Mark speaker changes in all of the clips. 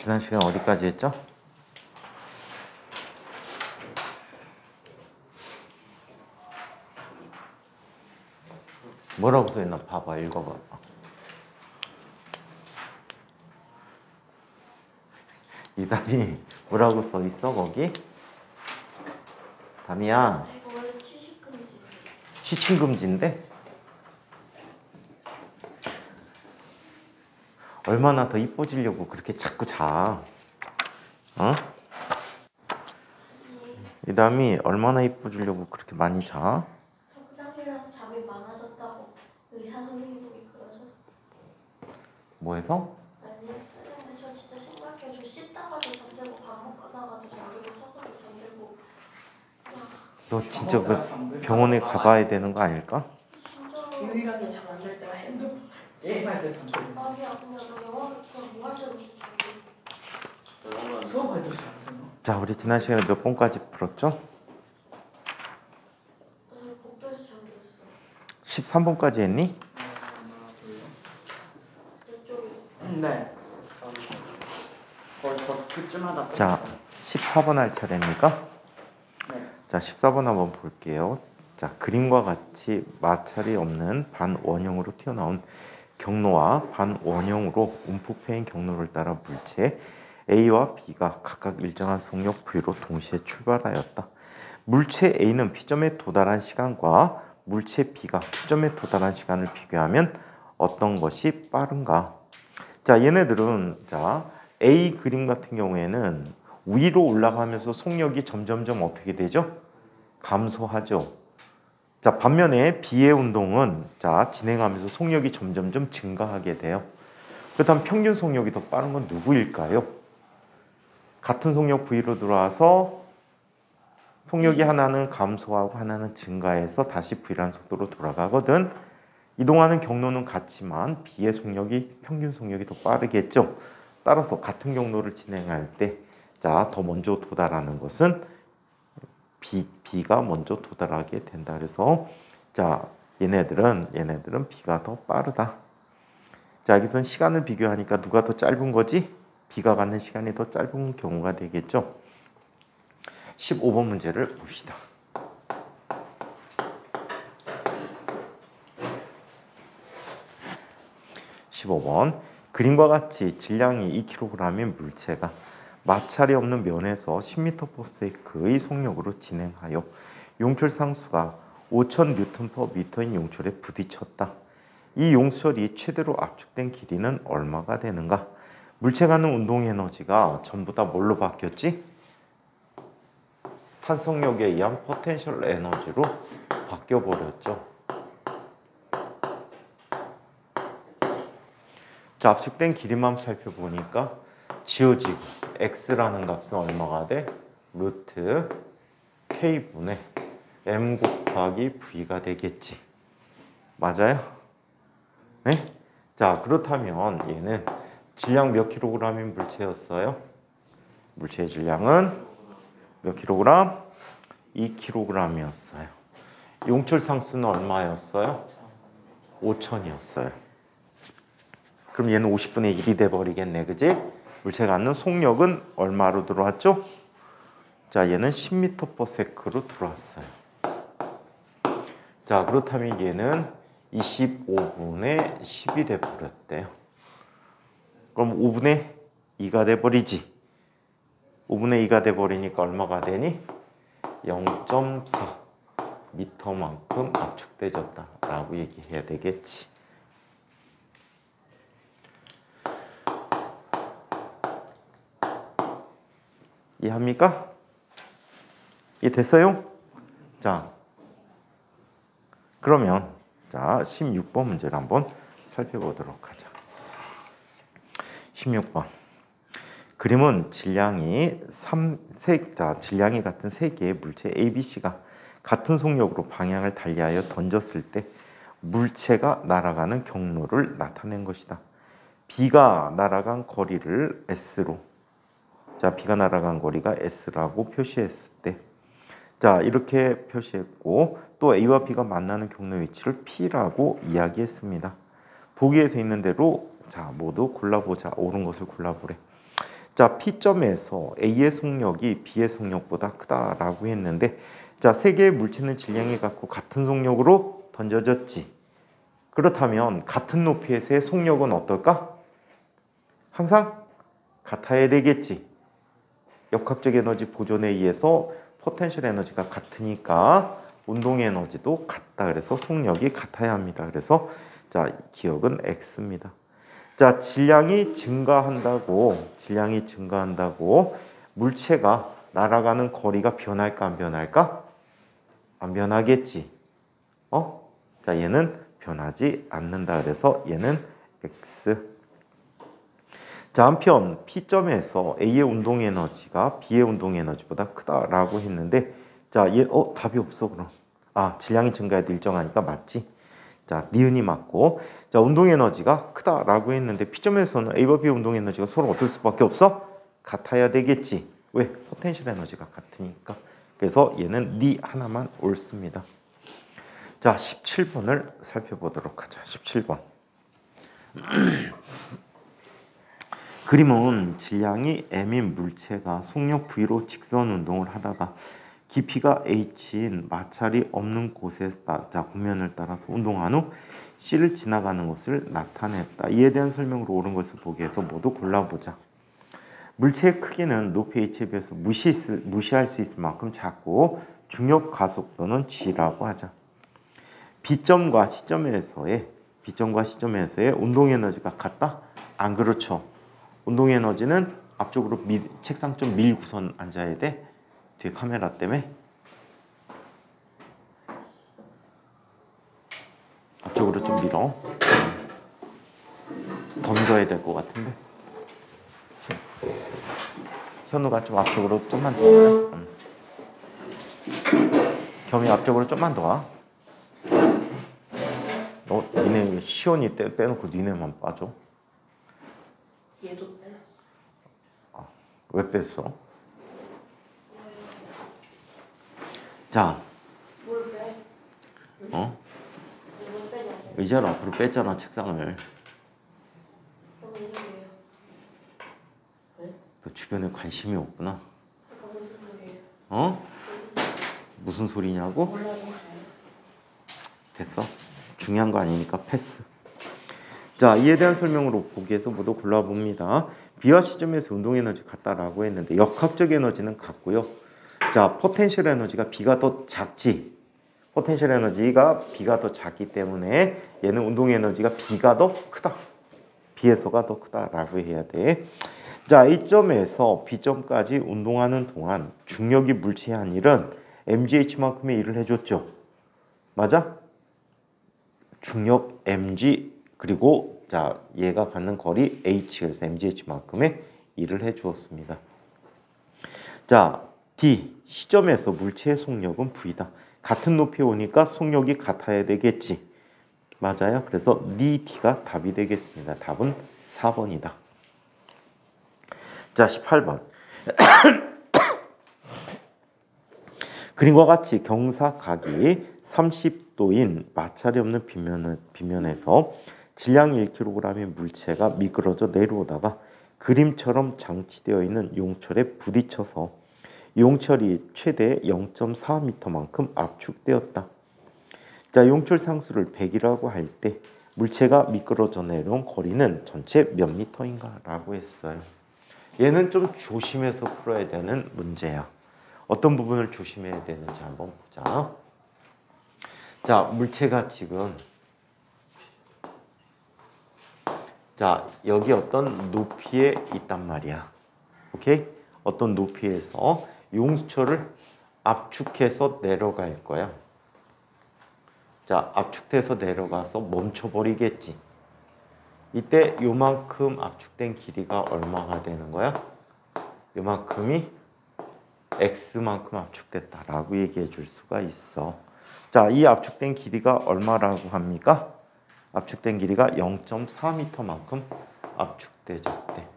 Speaker 1: 지난 시간 어디까지 했죠? 뭐라고 써있나 봐봐, 읽어봐. 이 답이 뭐라고 써있어 거기? 담이야.
Speaker 2: 이거 원래 취식금지.
Speaker 1: 취침금지인데? 얼마나 더 이뻐지려고 그렇게 자꾸 자? 어? 이 담이 얼마나 이뻐지려고 그렇게 많이 자?
Speaker 2: 석장이라서 잠이 많아졌다고 의사 선생님이 그러셨어.
Speaker 1: 뭐해서?
Speaker 2: 아니 선생님 저 진짜 심각해요. 저 씻다가도 잠들고 밥 먹다가도 잠들고 서서도 잠들고.
Speaker 1: 너 진짜 그 병원에 가봐야 되는 거 아닐까?
Speaker 2: 진짜로.
Speaker 3: 유일하게 잠 안 잘 때가 핸드폰 게임할 때 잠들고
Speaker 2: 아니야 그냥 나 영화를 그냥 뭐할 때도 잠들고.
Speaker 3: 수업할 때 잠들고.
Speaker 1: 자, 우리 지난 시간에 몇 번까지 풀었죠?
Speaker 2: 아니 복도에서 잠들었어.
Speaker 1: 13번까지 했니?
Speaker 2: 이쪽이.
Speaker 3: 네. 거의 그쯤 하다.
Speaker 1: 자, 14번 할 차례입니까?
Speaker 3: 네.
Speaker 1: 자, 14번 한번 볼게요. 자, 그림과 같이 마찰이 없는 반원형으로 튀어나온 경로와 반원형으로 움푹 패인 경로를 따라 물체 A와 B가 각각 일정한 속력 V로 동시에 출발하였다. 물체 A는 P점에 도달한 시간과 물체 B가 Q점에 도달한 시간을 비교하면 어떤 것이 빠른가? 자, 얘네들은 자, A 그림 같은 경우에는 위로 올라가면서 속력이 점점점 어떻게 되죠? 감소하죠. 자, 반면에 B의 운동은 자, 진행하면서 속력이 점점점 증가하게 돼요. 그렇다면 평균 속력이 더 빠른 건 누구일까요? 같은 속력 V로 들어와서 속력이 하나는 감소하고 하나는 증가해서 다시 V라는 속도로 돌아가거든. 이동하는 경로는 같지만 B의 속력이 평균 속력이 더 빠르겠죠. 따라서 같은 경로를 진행할 때 자, 더 먼저 도달하는 것은 B가 먼저 도달하게 된다. 그래서 자, 얘네들은 B가 더 빠르다. 자, 여기서는 시간을 비교하니까 누가 더 짧은 거지? B가 갖는 시간이 더 짧은 경우가 되겠죠. 15번 문제를 봅시다. 그림과 같이 질량이 2kg인 물체가 마찰이 없는 면에서 10m/s의 속력으로 진행하여 용철 상수가 5000N/m인 용철에 부딪혔다. 이 용철이 최대로 압축된 길이는 얼마가 되는가? 물체가 하는 운동 에너지가 전부 다 뭘로 바뀌었지? 탄성력에 의한 포텐셜 에너지로 바뀌어버렸죠. 자, 압축된 길이만 살펴보니까 지워지고 x라는 값은 얼마가 돼? 루트 k분의 m 곱하기 v가 되겠지. 맞아요? 네? 자, 그렇다면 얘는 질량 몇 킬로그램인 물체였어요? 물체의 질량은 몇 킬로그램? 2kg이었어요. 용철 상수는 얼마였어요? 5000이었어요. 그럼 얘는 50분의 1이 돼버리겠네, 그지? 물체가 갖는 속력은 얼마로 들어왔죠? 자, 얘는 10m/s로 들어왔어요. 자, 그렇다면 얘는 25분의 10이 돼버렸대요. 그럼 5분의 2가 돼버리지. 5분의 2가 돼버리니까 얼마가 되니? 0.4 미터만큼 압축되졌다라고 얘기해야 되겠지. 이해합니까? 이해됐어요? 자, 그러면 자 16번 문제를 한번 살펴보도록 하자. 16번 그림은 질량이 질량이 같은 세 개의 물체 A, B, C가 같은 속력으로 방향을 달리하여 던졌을 때 물체가 날아가는 경로를 나타낸 것이다. B가 날아간 거리를 S로 자, B가 날아간 거리가 S라고 표시했을 때 자, 이렇게 표시했고 또 A와 B가 만나는 경로 위치를 P라고 이야기했습니다. 보기에 돼 있는 대로 자, 모두 골라보자. 옳은 것을 골라보래. 자, P점에서 A의 속력이 B의 속력보다 크다라고 했는데 자, 세 개의 물체는 질량이 같고 같은 속력으로 던져졌지. 그렇다면 같은 높이에서의 속력은 어떨까? 항상 같아야 되겠지. 역학적 에너지 보존에 의해서 포텐셜 에너지가 같으니까 운동 에너지도 같다. 그래서 속력이 같아야 합니다. 그래서 자, 기억은 X입니다. 자, 질량이 증가한다고 물체가 날아가는 거리가 변할까 안 변할까? 안 변하겠지. 자, 얘는 변하지 않는다. 그래서 얘는 X. 자, 한편 P점에서 A의 운동 에너지가 B의 운동 에너지보다 크다라고 했는데 자, 얘 답이 없어 그럼. 질량이 증가해도 일정하니까 맞지? 자, 니은이 맞고. 자, 운동 에너지가 크다라고 했는데 P점에서는 A와 B의 운동 에너지가 서로 어떨 수밖에 없어? 같아야 되겠지. 왜? 포텐셜 에너지가 같으니까. 그래서 얘는 니 하나만 옳습니다. 자, 17번을 살펴보도록 하자. 17번. 그림은 질량이 m인 물체가 속력 v로 직선 운동을 하다가 깊이가 h인 마찰이 없는 곳에 곡면을 따라서 운동한 후 C를 지나가는 것을 나타냈다. 이에 대한 설명으로 옳은 것을 보기 위해서 모두 골라보자. 물체의 크기는 높이 h에 비해서 무시할 수 있을 만큼 작고 중력 가속도는 g라고 하자. B점과 C점에서의 운동 에너지가 같다? 안 그렇죠. 운동 에너지는 앞쪽으로 책상 좀 밀고선 앉아야 돼. 뒤에 카메라 때문에. 앞쪽으로 좀 밀어. 더 밀어야 될 것 같은데. 현우가 좀 앞쪽으로 좀만 더 와. 겸이 앞쪽으로 좀만 더 와. 니네 시온이 빼놓고 니네만 빠져.
Speaker 2: 얘도 빼놨어.
Speaker 1: 왜 뺐어? 자,
Speaker 2: 뭘 빼? 뭘 빼냐고.
Speaker 1: 의자를 앞으로 뺐잖아, 책상을.
Speaker 2: 그럼 이름이에요.
Speaker 1: 너 주변에 관심이 없구나.
Speaker 2: 그러니까 무슨 소리예요?
Speaker 1: 무슨 소리냐고?
Speaker 2: 몰라요.
Speaker 1: 됐어. 중요한 거 아니니까 패스. 자, 이에 대한 설명으로 보기에서 모두 골라봅니다. B와 C점에서 운동 에너지 같다라고 했는데 역학적 에너지는 같고요. 자, 포텐셜 에너지가 B가 더 작지. 포텐셜 에너지가 B가 더 작기 때문에 얘는 운동 에너지가 B가 더 크다. B에서가 더 크다라고 해야 돼. 자, A점에서 B점까지 운동하는 동안 중력이 물체에 한 일은 mgh만큼의 일을 해줬죠. 맞아? 중력 mg 그리고 자, 얘가 갖는 거리 h, 그래서 mgh만큼의 일을 해주었습니다. 자, D, C점에서 물체의 속력은 V다. 같은 높이에 오니까 속력이 같아야 되겠지. 맞아요. 그래서 D가 답이 되겠습니다. 답은 4번이다. 자, 18번. 그림과 같이 경사각이 30도인 마찰이 없는 빗면에서 질량 1kg의 물체가 미끄러져 내려오다가 그림처럼 장치되어 있는 용철에 부딪혀서 용철이 최대 0.4m만큼 압축되었다. 자, 용철 상수를 100이라고 할 때 물체가 미끄러져 내려온 거리는 전체 몇 미터인가? 라고 했어요. 얘는 좀 조심해서 풀어야 되는 문제야. 어떤 부분을 조심해야 되는지 한번 보자. 자, 물체가 지금 자, 여기 어떤 높이에 있단 말이야. 오케이? 어떤 높이에서 용수철을 압축해서 내려갈 거야. 자, 압축돼서 내려가서 멈춰버리겠지. 이때 요만큼 압축된 길이가 얼마가 되는 거야? 요만큼이 X만큼 압축됐다라고 얘기해 줄 수가 있어. 자, 이 압축된 길이가 얼마라고 합니까? 압축된 길이가 0.4m만큼 압축되졌대.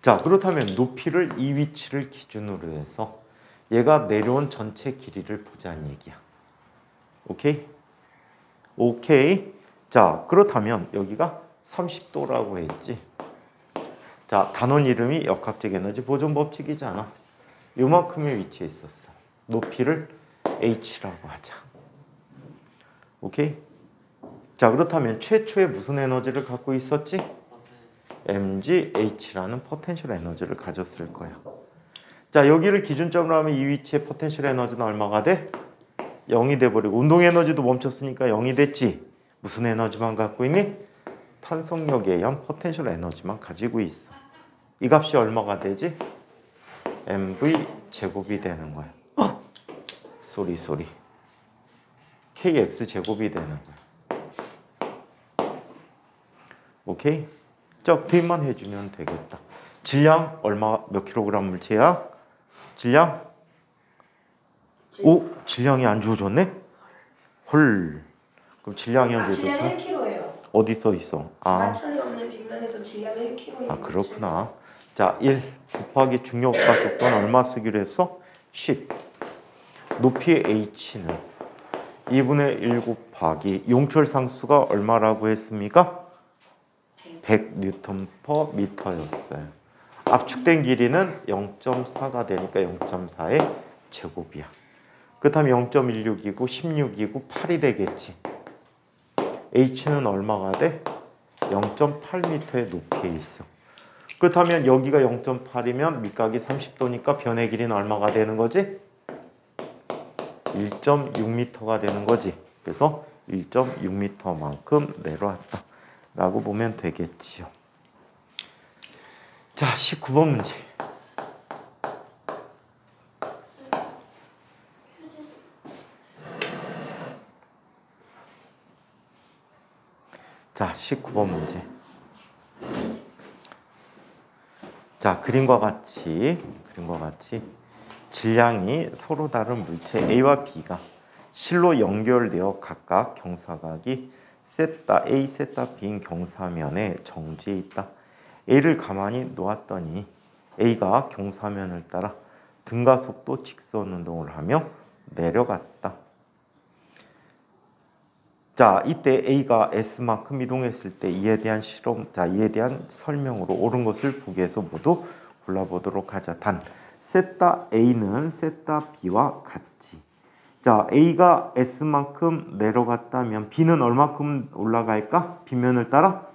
Speaker 1: 자, 그렇다면 높이를 이 위치를 기준으로 해서 얘가 내려온 전체 길이를 보자는 얘기야. 오케이? 오케이. 자, 그렇다면 여기가 30도라고 했지. 자, 단원 이름이 역학적 에너지 보존 법칙이잖아. 요만큼의 위치에 있었어. 높이를 h라고 하자. 오케이? 자, 그렇다면 최초에 무슨 에너지를 갖고 있었지? mgH라는 포텐셜 에너지를 가졌을 거야. 자, 여기를 기준점으로 하면 이 위치에 포텐셜 에너지는 얼마가 돼? 0이 돼버리고 운동 에너지도 멈췄으니까 0이 됐지. 무슨 에너지만 갖고 있니? 탄성력에 의한 포텐셜 에너지만 가지고 있어. 이 값이 얼마가 되지? mv 제곱이 되는 거야. 쏘리 kx 제곱이 되는 거야. 오케이? 자, 업데이트만 해주면 되겠다. 질량 얼마 몇 킬로그램 물체야? 질량? 오, 질량이 안 주어졌네? 헐. 그럼 질량이 안
Speaker 2: 질량
Speaker 1: 주어졌어?
Speaker 2: 1kg예요.
Speaker 1: 어디 써 있어?
Speaker 2: 마찰이 없는 빗면에서 질량 1kg.
Speaker 1: 아, 그렇구나. 자, 1 곱하기 중력과 속도는 얼마 쓰기로 했어? 10. 높이의 h는 2분의 1 곱하기 용철 상수가 얼마라고 했습니까? 100N/m였어요. 압축된 길이는 0.4가 되니까 0.4의 제곱이야. 그렇다면 0.16이고 16이고 8이 되겠지. h는 얼마가 돼? 0.8m의 높이에 있어. 그렇다면 여기가 0.8이면 밑각이 30도니까 변의 길이는 얼마가 되는 거지? 1.6m가 되는 거지. 그래서 1.6m만큼 내려왔다 라고 보면 되겠지요. 자, 19번 문제. 자, 19번 문제. 자, 그림과 같이 질량이 서로 다른 물체 A와 B가 실로 연결되어 각각 경사각이 세타 A, 세타 B인 경사면에 정지해 있다. A를 가만히 놓았더니 A가 경사면을 따라 등가 속도 직선 운동을 하며 내려갔다. 자, 이때 A가 S만큼 이동했을 때 이에 대한 이에 대한 설명으로 옳은 것을 보기에서 모두 골라보도록 하자. 단, 세타 A는 세타 B와 같지. 자, A가 S만큼 내려갔다면 B는 얼마큼 올라갈까? B면을 따라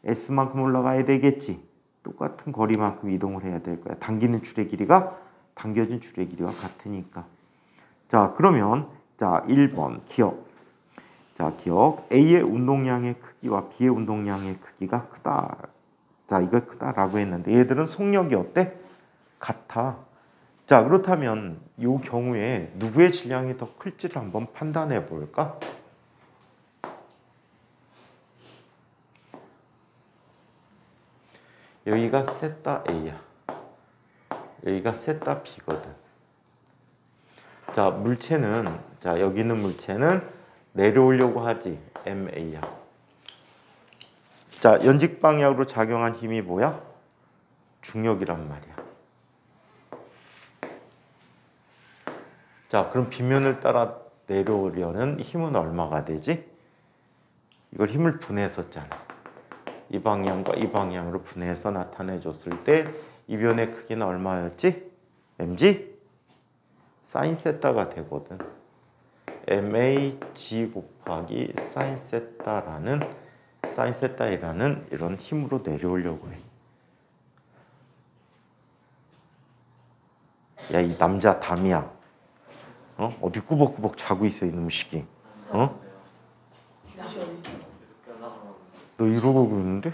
Speaker 1: S만큼 올라가야 되겠지. 똑같은 거리만큼 이동을 해야 될 거야. 당기는 줄의 길이가 당겨진 줄의 길이와 같으니까. 자, 그러면 자, 1번 기억. 자, 기억. A의 운동량의 크기와 B의 운동량의 크기가 크다. 자, 이거 크다라고 했는데 얘들은 속력이 어때? 같아. 자, 그렇다면 이 경우에 누구의 질량이 더 클지를 한번 판단해 볼까? 여기가 세타 A야. 여기가 세타 B거든. 자, 여기 있는 물체는 내려오려고 하지. MA야. 자, 연직 방향으로 작용한 힘이 뭐야? 중력이란 말이야. 자, 그럼 빗면을 따라 내려오려는 힘은 얼마가 되지? 이걸 힘을 분해했었잖아. 이 방향과 이 방향으로 분해해서 나타내 줬을 때 이 변의 크기는 얼마였지? mg? 사인 세타가 되거든. mag 곱하기 사인 세타이라는 이런 힘으로 내려오려고 해. 야, 이 남자 담이야. 어디 꾸벅꾸벅 자고 있어, 이놈 시기. 너 이러고 있는데?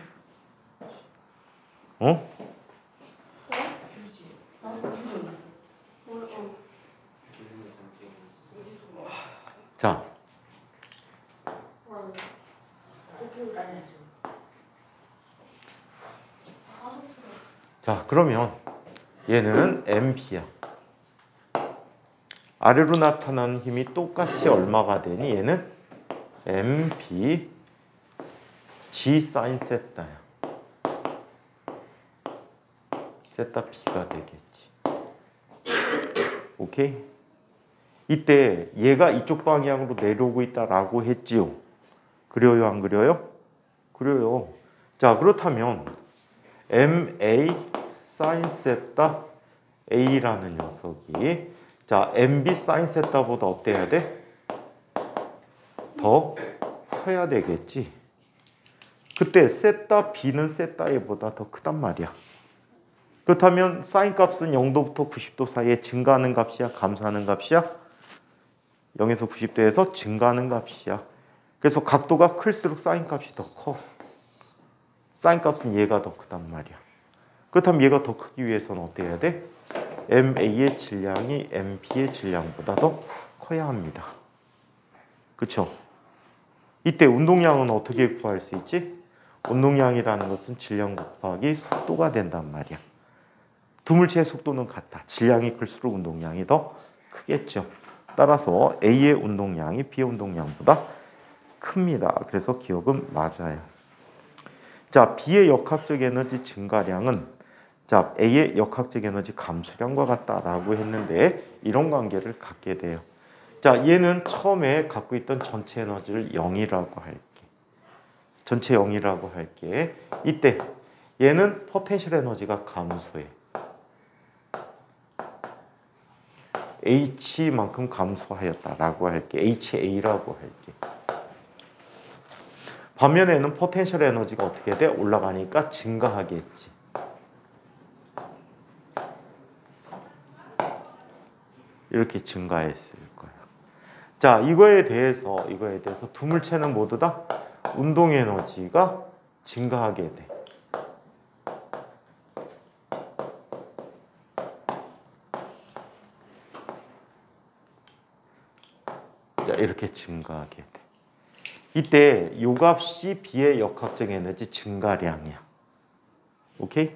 Speaker 1: 자. 자, 그러면 얘는 MB야. 아래로 나타나는 힘이 똑같이 얼마가 되니? 얘는 MB G 사인 세타야. 세타 B가 되겠지. 오케이? 이때 얘가 이쪽 방향으로 내려오고 있다라고 했지요. 그려요, 안 그려요? 그려요. 자, 그렇다면 MA 사인 세타 A라는 녀석이 자 MB 사인 세타보다 어때야 돼? 더 커야 되겠지. 그때 세타 B는 세타 A보다 더 크단 말이야. 그렇다면 사인 값은 0도부터 90도 사이에 증가하는 값이야? 감소하는 값이야? 0에서 90도에서 증가하는 값이야. 그래서 각도가 클수록 사인 값이 더 커. 사인 값은 얘가 더 크단 말이야. 그렇다면 얘가 더 크기 위해서는 어떻게 해야 돼? MA의 질량이 MB의 질량보다 더 커야 합니다. 그렇죠? 이때 운동량은 어떻게 구할 수 있지? 운동량이라는 것은 질량 곱하기 속도가 된단 말이야. 두 물체의 속도는 같아. 질량이 클수록 운동량이 더 크겠죠. 따라서 A의 운동량이 B의 운동량보다 큽니다. 그래서 기억은 맞아요. 자, B의 역학적 에너지 증가량은 자, A의 역학적 에너지 감소량과 같다라고 했는데 이런 관계를 갖게 돼요. 자, 얘는 처음에 갖고 있던 전체 에너지를 0이라고 할게. 전체 0이라고 할게. 이때 얘는 포텐셜 에너지가 감소해. H만큼 감소하였다라고 할게. HA라고 할게. 반면에는 포텐셜 에너지가 어떻게 돼? 올라가니까 증가하겠지. 이렇게 증가했을 거야. 자, 이거에 대해서 두 물체는 모두 다 운동 에너지가 증가하게 돼. 자, 이렇게 증가하게 돼. 이때 요 값이 B의 역학적 에너지 증가량이야. 오케이?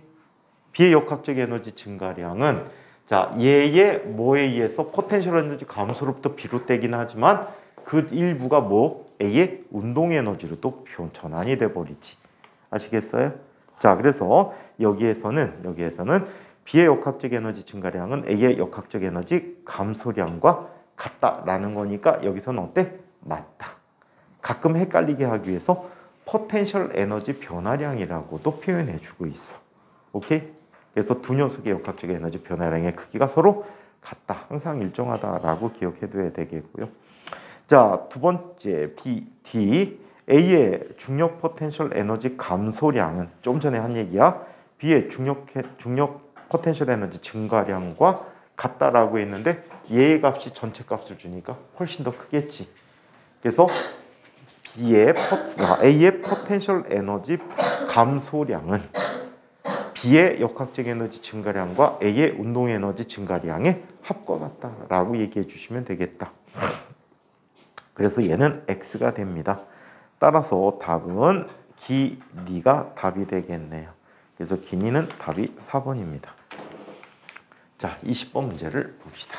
Speaker 1: B의 역학적 에너지 증가량은 자, 얘의 뭐에 의해서 포텐셜 에너지 감소로부터 비롯되긴 하지만 그 일부가 뭐? A의 운동 에너지로 또 전환이 돼 버리지. 아시겠어요? 자, 그래서 여기에서는 B의 역학적 에너지 증가량은 A의 역학적 에너지 감소량과 같다라는 거니까 여기서는 어때? 맞다. 가끔 헷갈리게 하기 위해서 포텐셜 에너지 변화량이라고도 표현해주고 있어. 오케이? 그래서 두 녀석의 역학적 에너지 변화량의 크기가 서로 같다. 항상 일정하다라고 기억해둬야 되겠고요. 자, 두 번째 D. A의 중력 포텐셜 에너지 감소량은 좀 전에 한 얘기야. B의 중력 포텐셜 에너지 증가량과 같다라고 했는데 얘의 값이 전체 값을 주니까 훨씬 더 크겠지. 그래서 A의 포텐셜 에너지 감소량은 B의 역학적 에너지 증가량과 A의 운동 에너지 증가량의 합과 같다라고 얘기해 주시면 되겠다. 그래서 얘는 X가 됩니다. 따라서 답은 기니가 답이 되겠네요. 그래서 기니는 답이 4번입니다. 자, 20번 문제를 봅시다.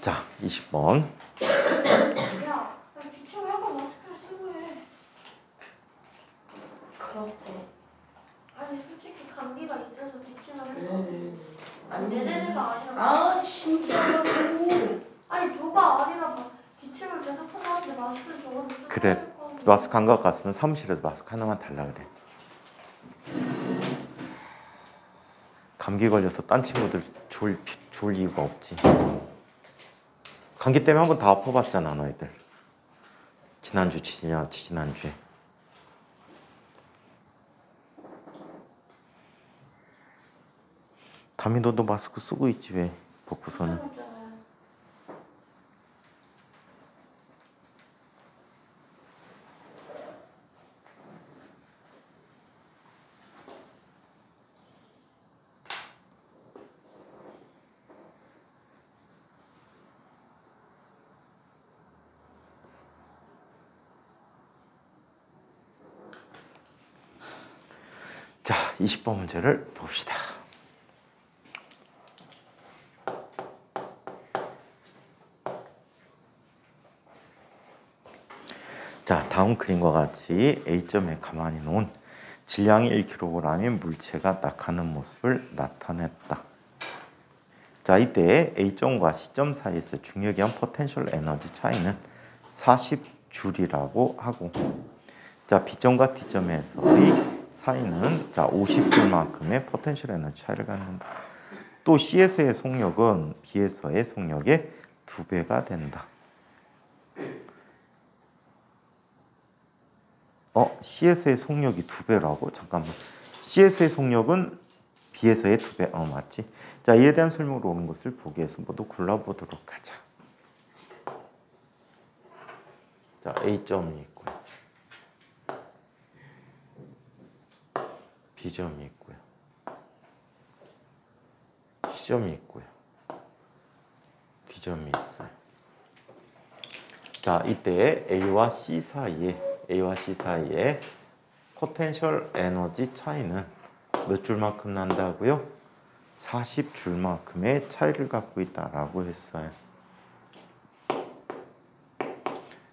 Speaker 1: 자, 20번.
Speaker 2: 야, 기침을 하고 마스크를 쓰고 해.
Speaker 3: 그렇대.
Speaker 2: 아니 솔직히 감기가 있어서 기침을 했어. 아니 내내가 아니라.
Speaker 3: 아 진짜라고.
Speaker 2: 아니 누가 아니라 막 기침을 계속 하는데 마스크를 저거는 쓰고
Speaker 1: 그래.
Speaker 2: 할 거고.
Speaker 1: 마스크 한 것 같으면 사무실에서 마스크 하나만 달라 그래. 감기 걸려서 딴 친구들 좋을 이유가 없지. 감기 때문에 한 번 다 아파봤잖아, 너희들. 지난주에. 담이 너도 마스크 쓰고 있지 왜? 벗고서는. 자, 20번 문제를 봅시다. 자, 다음 그림과 같이 A점에 가만히 놓은 질량이 1kg인 물체가 낙하는 모습을 나타냈다. 자, 이때 A점과 C점 사이에서 중력이한 포텐셜 에너지 차이는 40줄이라고 하고, 자, B점과 D점에서의 사이는 자 50줄만큼의 포텐셜 에너지 차이를 갖는다. 또 C에서의 속력은 B에서의 속력의 2배가 된다. C에서의 속력이 2배라고? 잠깐만. C에서의 속력은 B에서의 2배. 맞지? 자, 이에 대한 설명으로 오는 것을 보기 위해서 모두 골라보도록 하자. 자, A점이 있고요. B점이 있고요. C점이 있고요. D점이 있어요. 자, 이때 A와 C 사이에 포텐셜 에너지 차이는 몇 줄만큼 난다고요? 40줄만큼의 차이를 갖고 있다라고 했어요.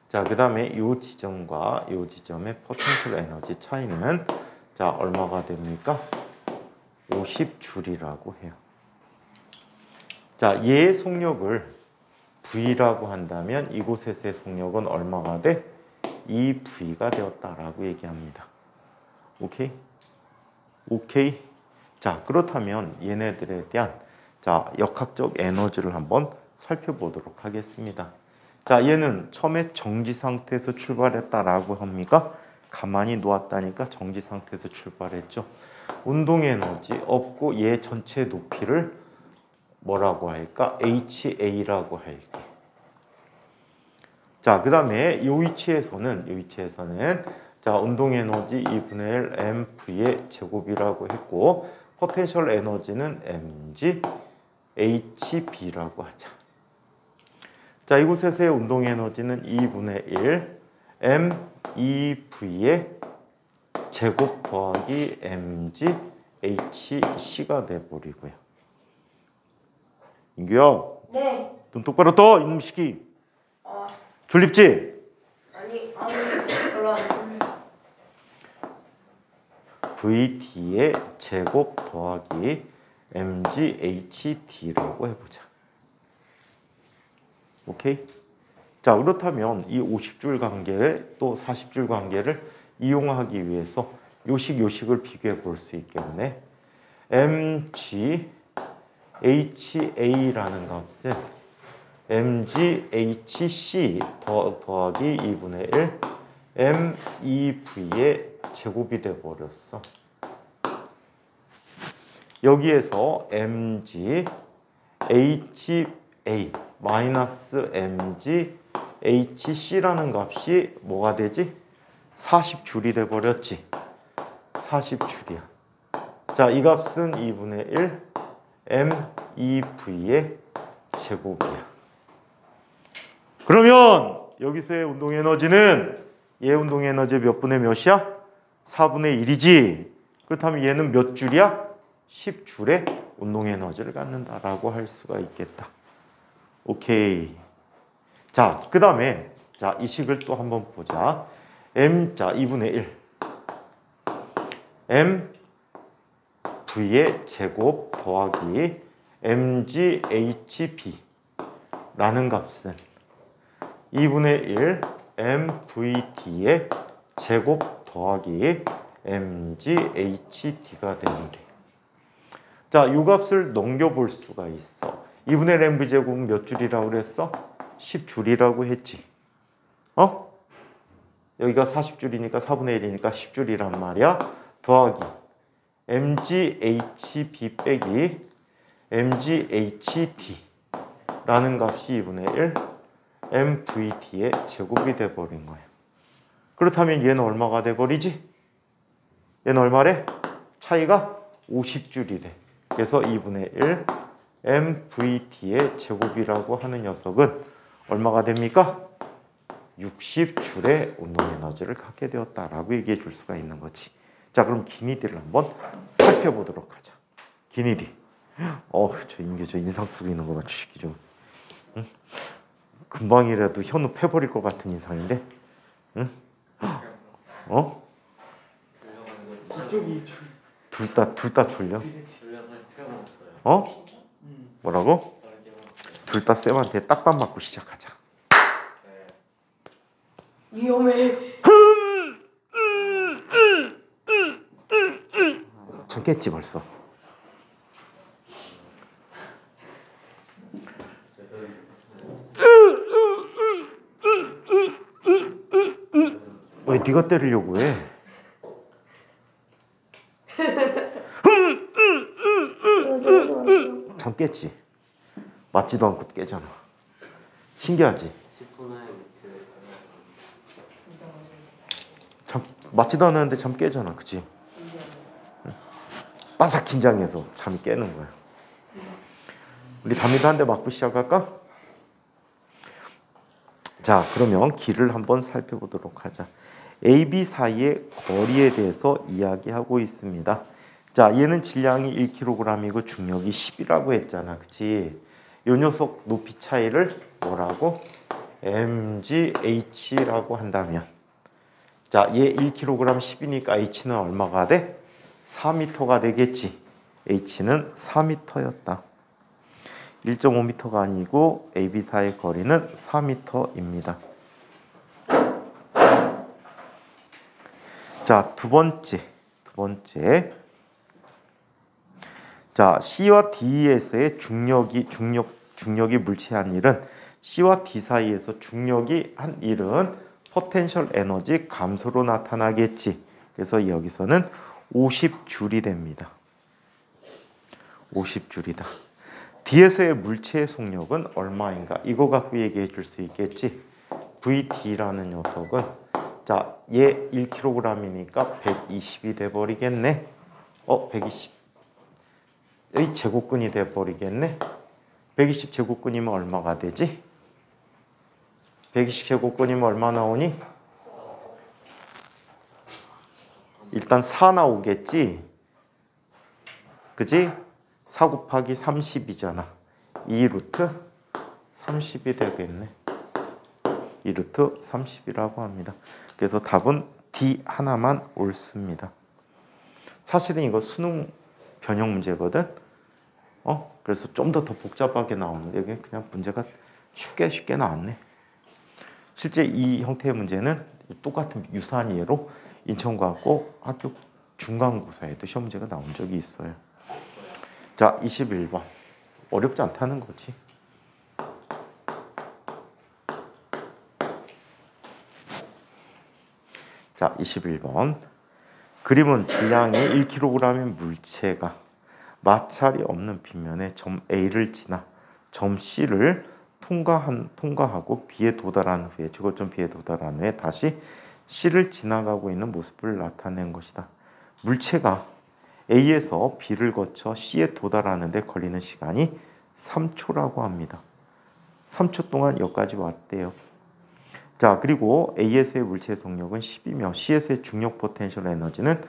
Speaker 1: 자, 그 다음에 이 지점과 이 지점의 포텐셜 에너지 차이는 자, 얼마가 됩니까? 50줄이라고 해요. 자, 얘의 속력을 V라고 한다면 이곳에서의 속력은 얼마가 돼? 2V가 되었다라고 얘기합니다. 오케이? 오케이? 자, 그렇다면 얘네들에 대한 자, 역학적 에너지를 한번 살펴보도록 하겠습니다. 자, 얘는 처음에 정지 상태에서 출발했다라고 합니까? 가만히 놓았다니까 정지 상태에서 출발했죠. 운동 에너지 없고 얘 전체 높이를 뭐라고 할까? HA라고 할게. 자, 그 다음에 이 위치에서는 자, 운동 에너지 2분의 1 mv의 제곱이라고 했고, 포텐셜 에너지는 mg hb라고 하자. 자, 이곳에서의 운동 에너지는 2분의 1 mev의 제곱 더하기 mg hc가 돼버리고요. 인규야,
Speaker 3: 네.
Speaker 1: 눈 똑바로 떠, 이놈 시키. 졸립지?
Speaker 3: 아니 별로 안 좋네.
Speaker 1: VD의 제곱 더하기 MGHD라고 해보자. 오케이? 자, 그렇다면 이 50줄 관계를 또 40줄 관계를 이용하기 위해서 요식을 비교해 볼 수 있겠네. MGHA라는 값은 MGHC 더하기 2분의 1 MEV의 제곱이 돼버렸어. 여기에서 MGHA 마이너스 MGHC라는 값이 뭐가 되지? 40줄이 돼버렸지. 40줄이야. 자, 이 값은 2분의 1 MEV의 제곱이야. 그러면 여기서의 운동 에너지는 얘 운동 에너지 몇 분의 몇이야? 4분의 1이지. 그렇다면 얘는 몇 줄이야? 10줄의 운동 에너지를 갖는다라고 할 수가 있겠다. 오케이. 자, 그 다음에 자, 이 식을 또 한번 보자. 자, 2분의 1 mv의 제곱 더하기 mghb 라는 값은 2분의 1 mvd의 제곱 더하기 mghd가 되는데, 자, 이 값을 넘겨볼 수가 있어. 2분의 1 mv제곱은 몇 줄이라고 그랬어? 10줄이라고 했지. 여기가 40줄이니까 4분의 1이니까 10줄이란 말이야. 더하기 mghb 빼기 mghd라는 값이 2분의 1 mvd의 제곱이 돼버린 거야. 그렇다면 얘는 얼마가 돼버리지? 얘는 얼마래? 차이가 50줄이 돼. 그래서 2분의 1 mvd의 제곱이라고 하는 녀석은 얼마가 됩니까? 60줄의 운동 에너지를 갖게 되었다라고 얘기해 줄 수가 있는 거지. 자, 그럼 기니디를 한번 살펴보도록 하자. 기니디. 저 인계 저 인상 쓰고 있는 거 맞추시기 좀. 응? 금방이라도 현우 패버릴 것 같은 인상인데. 응?
Speaker 4: 이쪽이
Speaker 1: 둘 다 졸려?
Speaker 5: 졸려서 태어났어요.
Speaker 1: 어?
Speaker 3: 진짜?
Speaker 1: 뭐라고?
Speaker 5: 다르게 먹었어요.
Speaker 1: 둘 다 쌤한테 딱밤 맞고 시작하자.
Speaker 5: 네.
Speaker 3: 위험해.
Speaker 1: 참겠지 벌써. 왜 네가 때리려고 해? 참겠지. 맞지도 않고 깨잖아. 신기하지?
Speaker 5: 10분에 위치를
Speaker 1: 참 맞지도 않았는데 잠 깨잖아, 그치? 바삭 긴장해서 잠이 깨는 거야. 우리 담임도 한 대 맞고 시작할까? 자, 그러면 길을 한번 살펴보도록 하자. A, B 사이의 거리에 대해서 이야기하고 있습니다. 자, 얘는 질량이 1kg이고 중력이 10이라고 했잖아, 그치? 요 녀석 높이 차이를 뭐라고? mgh라고 한다면, 자, 얘 1kg 10이니까 h는 얼마가 돼? 4m가 되겠지. h는 4m였다. 1.5m가 아니고 AB 사이의 거리는 4m입니다. 자, 두 번째. 자, C와 D에서의 중력이 물체한 일은 C와 D 사이에서 중력이 한 일은 포텐셜 에너지 감소로 나타나겠지. 그래서 여기서는 50줄이 됩니다. 50줄이다. D에서의 물체의 속력은 얼마인가? 이거 갖고 얘기해 줄 수 있겠지. VD라는 녀석은, 자, 얘 1kg이니까 120이 돼 버리겠네. 120의 제곱근이 돼 버리겠네. 120 제곱근이면 얼마가 되지? 120 제곱근이면 얼마 나오니? 일단 4 나오겠지. 그지? 4 곱하기 30이잖아. 2루트 30이 되겠네. 2루트 30이라고 합니다. 그래서 답은 D 하나만 옳습니다. 사실은 이거 수능 변형 문제거든. 그래서 좀 더 복잡하게 나오는데 여기 그냥 문제가 쉽게 나왔네. 실제 이 형태의 문제는 똑같은 유사한 예로 인천과학고 학교 중간고사에도 시험 문제가 나온 적이 있어요. 자, 21번. 어렵지 않다는 거지. 자, 21번. 그림은 질량이 1kg인 물체가 마찰이 없는 빗면에 점 A를 지나 점 C를 통과하고 B에 도달한 후에, 저거점 B에 도달한 후에 다시 C를 지나가고 있는 모습을 나타낸 것이다. 물체가 A에서 B를 거쳐 C에 도달하는데 걸리는 시간이 3초라고 합니다. 3초 동안 여기까지 왔대요. 자, 그리고 A에서의 물체의 속력은 10이며 C에서의 중력 포텐셜 에너지는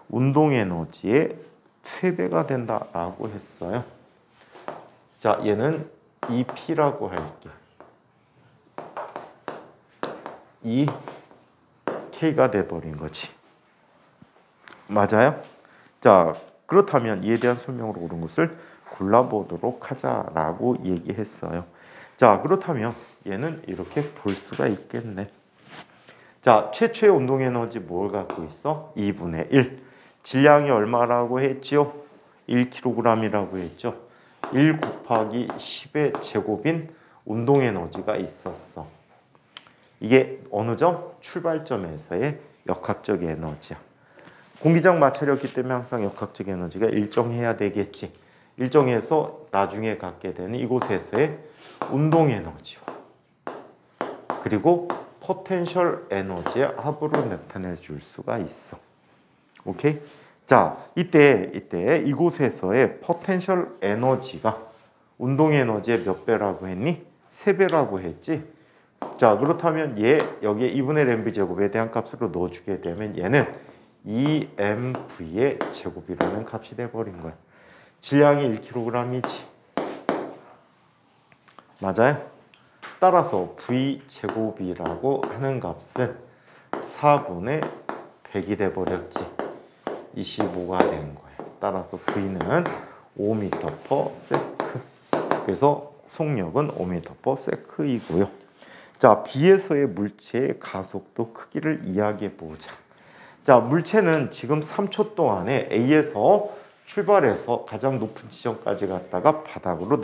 Speaker 1: 운동 에너지의 3배가 된다라고 했어요. 자, 얘는 EP라고 할게. K가 돼버린 거지. 맞아요? 자, 그렇다면 이에 대한 설명으로 옳은 것을 골라보도록 하자라고 얘기했어요. 자, 그렇다면 얘는 이렇게 볼 수가 있겠네. 자, 최초의 운동 에너지 뭘 갖고 있어? 2분의 1. 질량이 얼마라고 했지요? 1kg이라고 했죠. 1 곱하기 10의 제곱인 운동 에너지가 있었어. 이게 어느 점? 출발점에서의 역학적 에너지야. 공기장 마찰이었기 때문에 항상 역학적 에너지가 일정해야 되겠지. 일정해서 나중에 갖게 되는 이곳에서의 운동 에너지와 그리고 포텐셜 에너지의 합으로 나타내 줄 수가 있어. 오케이? 자, 이때 이곳에서의 포텐셜 에너지가 운동 에너지의 몇 배라고 했니? 3배라고 했지. 자, 그렇다면 얘 여기에 2분의 mv 제곱에 대한 값으로 넣어주게 되면 얘는 2mv의 제곱이라는 값이 돼버린 거야. 질량이 1kg이지. 맞아요? 따라서 v 제곱이라고 하는 값은 4분의 100이 돼버렸지. 25가 되는 거예요. 따라서 V는 5m/s. 그래서 속력은 5m/s이고요. 자, B에서의 물체의 가속도 크기를 이야기해 보자. 자, 물체는 지금 3초 동안에 A에서 출발해서 가장 높은 지점까지 갔다가 바닥으로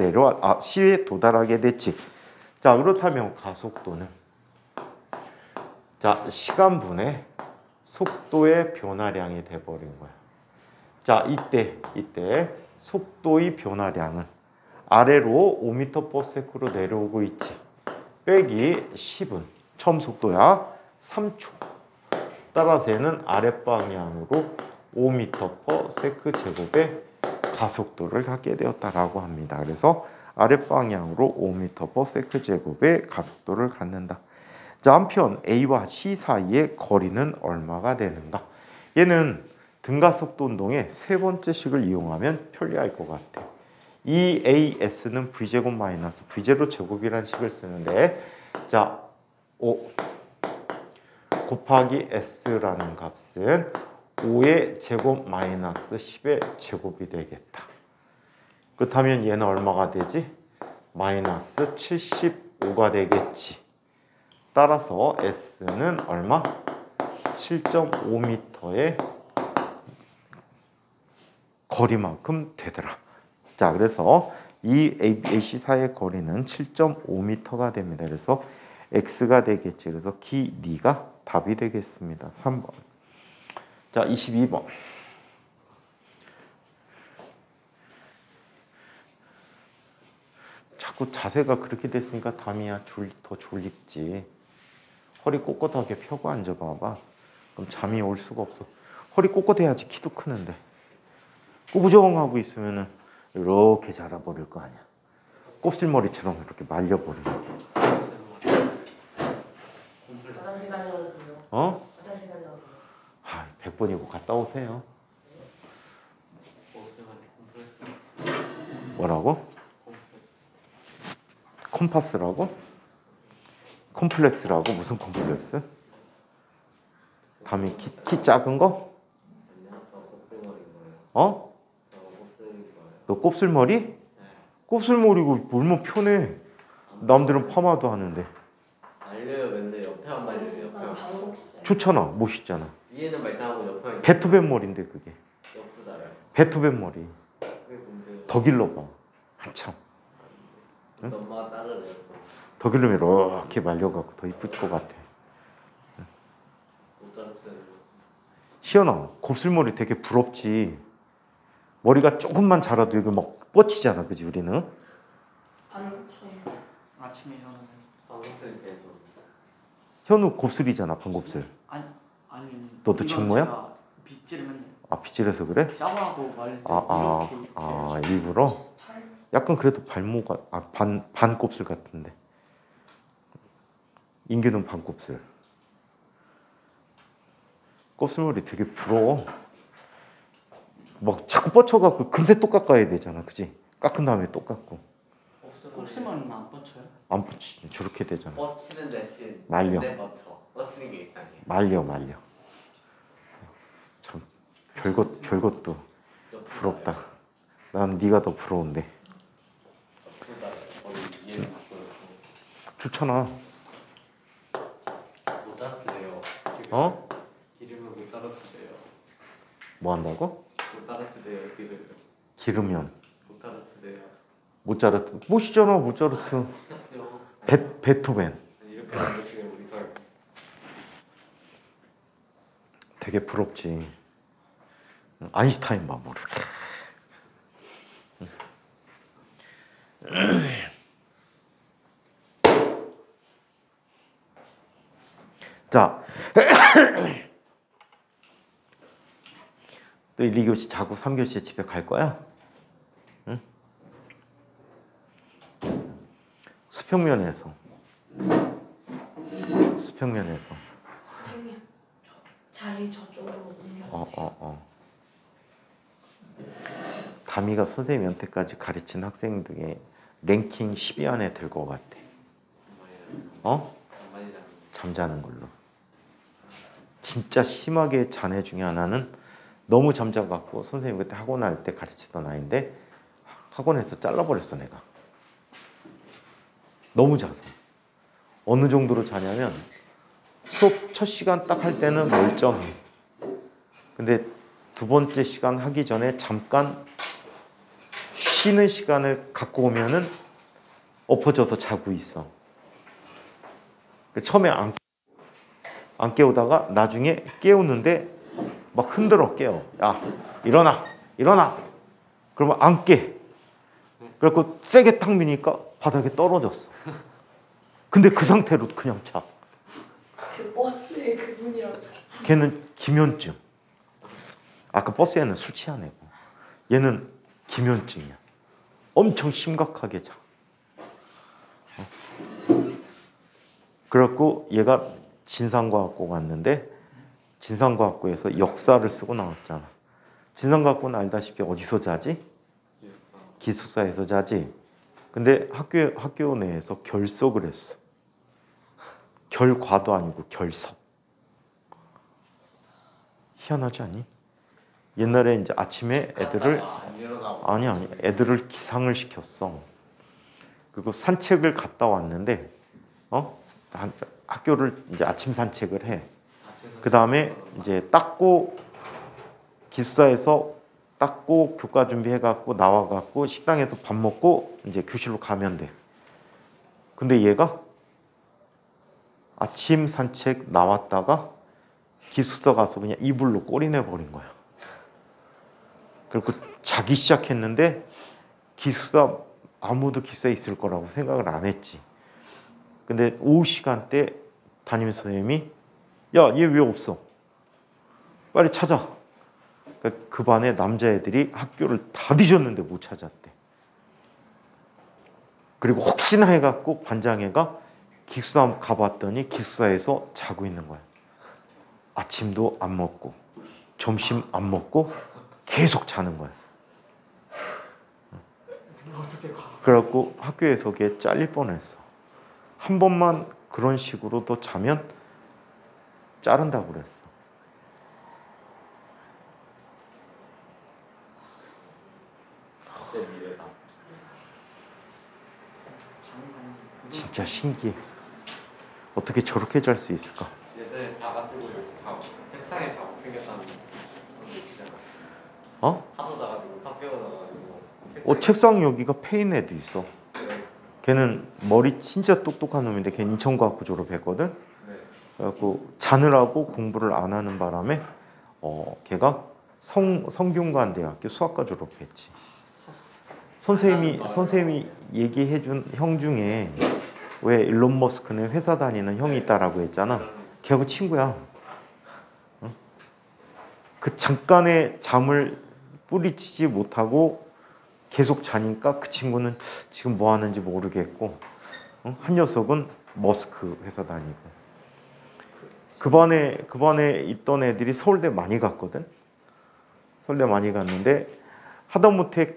Speaker 1: C에 도달하게 됐지. 자, 그렇다면 가속도는 자, 시간분의 속도의 변화량이 돼버린 거야. 자, 이때 속도의 변화량은 아래로 5m/s로 내려오고 있지. 빼기 10은 처음 속도야 3초. 따라서 얘는 아랫방향으로 5m/s 제곱의 가속도를 갖게 되었다라고 합니다. 그래서 아랫방향으로 5m/s 제곱의 가속도를 갖는다. 자, 한편 A와 C 사이의 거리는 얼마가 되는가? 얘는 등가속도 운동의 세 번째 식을 이용하면 편리할 것 같아. 이 AS는 V제곱 마이너스 V0 제곱이라는 식을 쓰는데, 자, 5 곱하기 S라는 값은 5의 제곱 마이너스 10의 제곱이 되겠다. 그렇다면 얘는 얼마가 되지? 마이너스 75가 되겠지. 따라서 S는 얼마? 7.5m의 거리만큼 되더라. 자, 그래서 이 AC 사이의 거리는 7.5m가 됩니다. 그래서 X가 되겠지. 그래서 D가 답이 되겠습니다. 3번. 자, 22번. 자꾸 자세가 그렇게 됐으니까 담이야 더 졸립지. 허리 꼿꼿하게 펴고 앉아봐봐. 그럼 잠이 올 수가 없어. 허리 꼿꼿해야지 키도 크는데. 꾸부정하고 있으면은 이렇게 자라버릴 거 아니야. 곱슬머리처럼 이렇게 말려버리는 거.
Speaker 3: 화장실 다녀오세요.
Speaker 1: 어?
Speaker 3: 화장실 다녀오세요.
Speaker 1: 100번이고 갔다 오세요. 뭐라고? 컴파스라고? 콤플렉스라고? 무슨 콤플렉스? 담이 키 작은 거? 어? 너 곱슬머리? 곱슬머리고 물면 편해. 남들은 파마도 하는데.
Speaker 5: 말려요. 근데 옆에만 말려요. 옆에만.
Speaker 3: 방법세.
Speaker 1: 좋잖아. 멋있잖아.
Speaker 5: 위에는 말짱하고 옆에만.
Speaker 1: 베토벤 머리인데 그게.
Speaker 5: 옆으로 달아요.
Speaker 1: 베토벤 머리.
Speaker 5: 그게 뭔데요?
Speaker 1: 더 길러봐. 한참. 응?
Speaker 5: 엄마가 따르래요.
Speaker 1: 더 길르면 이렇게 말려갖고 더 이쁠 것 같아.
Speaker 5: 못 따랐어요.
Speaker 1: 시연아, 곱슬머리 되게 부럽지. 머리가 조금만 자라도 이거 막 뻗치잖아, 그지 우리는?
Speaker 3: 방법세.
Speaker 4: 아침에 일어나면
Speaker 5: 방금 계속.
Speaker 1: 현우 곱슬이잖아, 반곱슬.
Speaker 4: 아니
Speaker 1: 너도
Speaker 4: 이건
Speaker 1: 친모야?
Speaker 4: 제가 빗질을 맨날
Speaker 1: 아, 빗질해서 그래?
Speaker 4: 샤워하고 말릴 때
Speaker 1: 아,
Speaker 4: 이렇게
Speaker 1: 일부러?
Speaker 3: 잘.
Speaker 1: 약간 그래도 발모가 반곱슬 같은데. 인규는 반곱슬. 곱슬머리 되게 부러워. 막 자꾸 뻗쳐갖고 금세 또 깎아야 되잖아, 그지? 깎은 다음에 또 깎고.
Speaker 4: 곱슬머리는 안 뻗쳐요?
Speaker 1: 안 뻗치, 저렇게 되잖아.
Speaker 5: 뻗치는 대신
Speaker 1: 말려.
Speaker 5: 내 버터. 뻗치는 게 이상해.
Speaker 1: 말려. 참 별것도
Speaker 5: 옆으로
Speaker 1: 부럽다. 난 네가 더 부러운데.
Speaker 5: 옆으로 달아요. 거의 얘는 바꿔요.
Speaker 1: 좋잖아.
Speaker 5: 못 따라주세요.
Speaker 1: 어?
Speaker 5: 기름을 못 따라주세요.
Speaker 1: 뭐 한다고?
Speaker 5: 못 따라주세요. 기름을
Speaker 1: 기르면
Speaker 5: 못 따라주세요.
Speaker 1: 모차르트. 멋있잖아, 모차르트. 베토벤.
Speaker 5: 이렇게 안 되시면 우리 걸.
Speaker 1: 되게 부럽지. 아인슈타인 봐, 뭐를. 자, 또 1, 2교시 자고 3교시에 집에 갈 거야? 응? 수평면에서
Speaker 3: 선생님, 자리 저쪽으로 옮겨.
Speaker 1: 담이가 선생님 연태까지 가르친 학생 중에 랭킹 10위 안에 들 것 같아. 어?
Speaker 5: 많이 잡는.
Speaker 1: 잠자는 걸로. 진짜 심하게 잔애 중에 하나는 너무 잠자갖고 선생님 그때 학원 할 때 가르치던 아이인데 학원에서 잘라버렸어 내가. 너무 자서. 어느 정도로 자냐면 수업 첫 시간 딱 할 때는 멀쩡해. 근데 두 번째 시간 하기 전에 잠깐 쉬는 시간을 갖고 오면은 엎어져서 자고 있어. 처음에 안 깨우다가 나중에 깨우는데 막 흔들어 깨워. 야, 일어나, 일어나. 그러면 안 깨. 그래갖고 세게 탁 미니까 바닥에 떨어졌어. 근데 그 상태로 그냥 자.
Speaker 3: 그 버스에 그분이랑
Speaker 1: 걔는 기면증. 아까 버스에는 술 취한 애고 얘는 기면증이야. 엄청 심각하게 자. 그래갖고 얘가 진상과학고 갔는데 진상과학고에서 역사를 쓰고 나왔잖아. 진상과학고는 알다시피 어디서 자지? 기숙사에서 자지. 근데 학교 내에서 결석을 했어. 결과도 아니고 결석. 희한하지 않니? 옛날에 이제 아침에 애들을 아니 애들을 기상을 시켰어. 그리고 산책을 갔다 왔는데 학교를 이제 아침 산책을 해. 그 다음에 이제 닦고 기숙사에서 닦고 교과 준비해갖고 나와갖고 식당에서 밥 먹고 이제 교실로 가면 돼. 근데 얘가 아침 산책 나왔다가 기숙사 가서 그냥 이불로 꼬리내 버린 거야. 그리고 자기 시작했는데 기숙사 아무도 기숙사에 있을 거라고 생각을 안 했지. 근데 오후 시간대 담임 선생님이 야, 얘 왜 없어? 빨리 찾아. 그 반에 남자애들이 학교를 다 뒤졌는데 못 찾았대. 그리고 혹시나 해갖고 반장애가 기숙사 가봤더니 기숙사에서 자고 있는 거야. 아침도 안 먹고 점심 안 먹고 계속 자는 거야. 그래갖고 학교에서 걔 잘릴 뻔했어. 한 번만 그런 식으로 더 자면 자른다고 그랬어. 진짜 신기해. 어떻게 저렇게 잘 수 있을까?
Speaker 5: 얘들 다 가지고 책상에 자고 생겼다는
Speaker 1: 어?
Speaker 5: 하도 나가지고 다 깨워놔가지고
Speaker 1: 책상 여기가 패인 애도 있어. 걔는 머리 진짜 똑똑한 놈인데 걔 인천과학부 졸업했거든.
Speaker 5: 네.
Speaker 1: 그래갖고 자느라고 공부를 안 하는 바람에 걔가 성균관대학교 수학과 졸업했지. 선생님이 얘기해준 형 중에 왜 일론 머스크는 회사 다니는 형이 있다라고 했잖아. 걔하고 친구야. 응? 그 잠깐의 잠을 뿌리치지 못하고 계속 자니까 그 친구는 지금 뭐 하는지 모르겠고, 응? 한 녀석은 머스크 회사 다니고. 그 반에 있던 애들이 서울대 많이 갔거든. 서울대 많이 갔는데 하다못해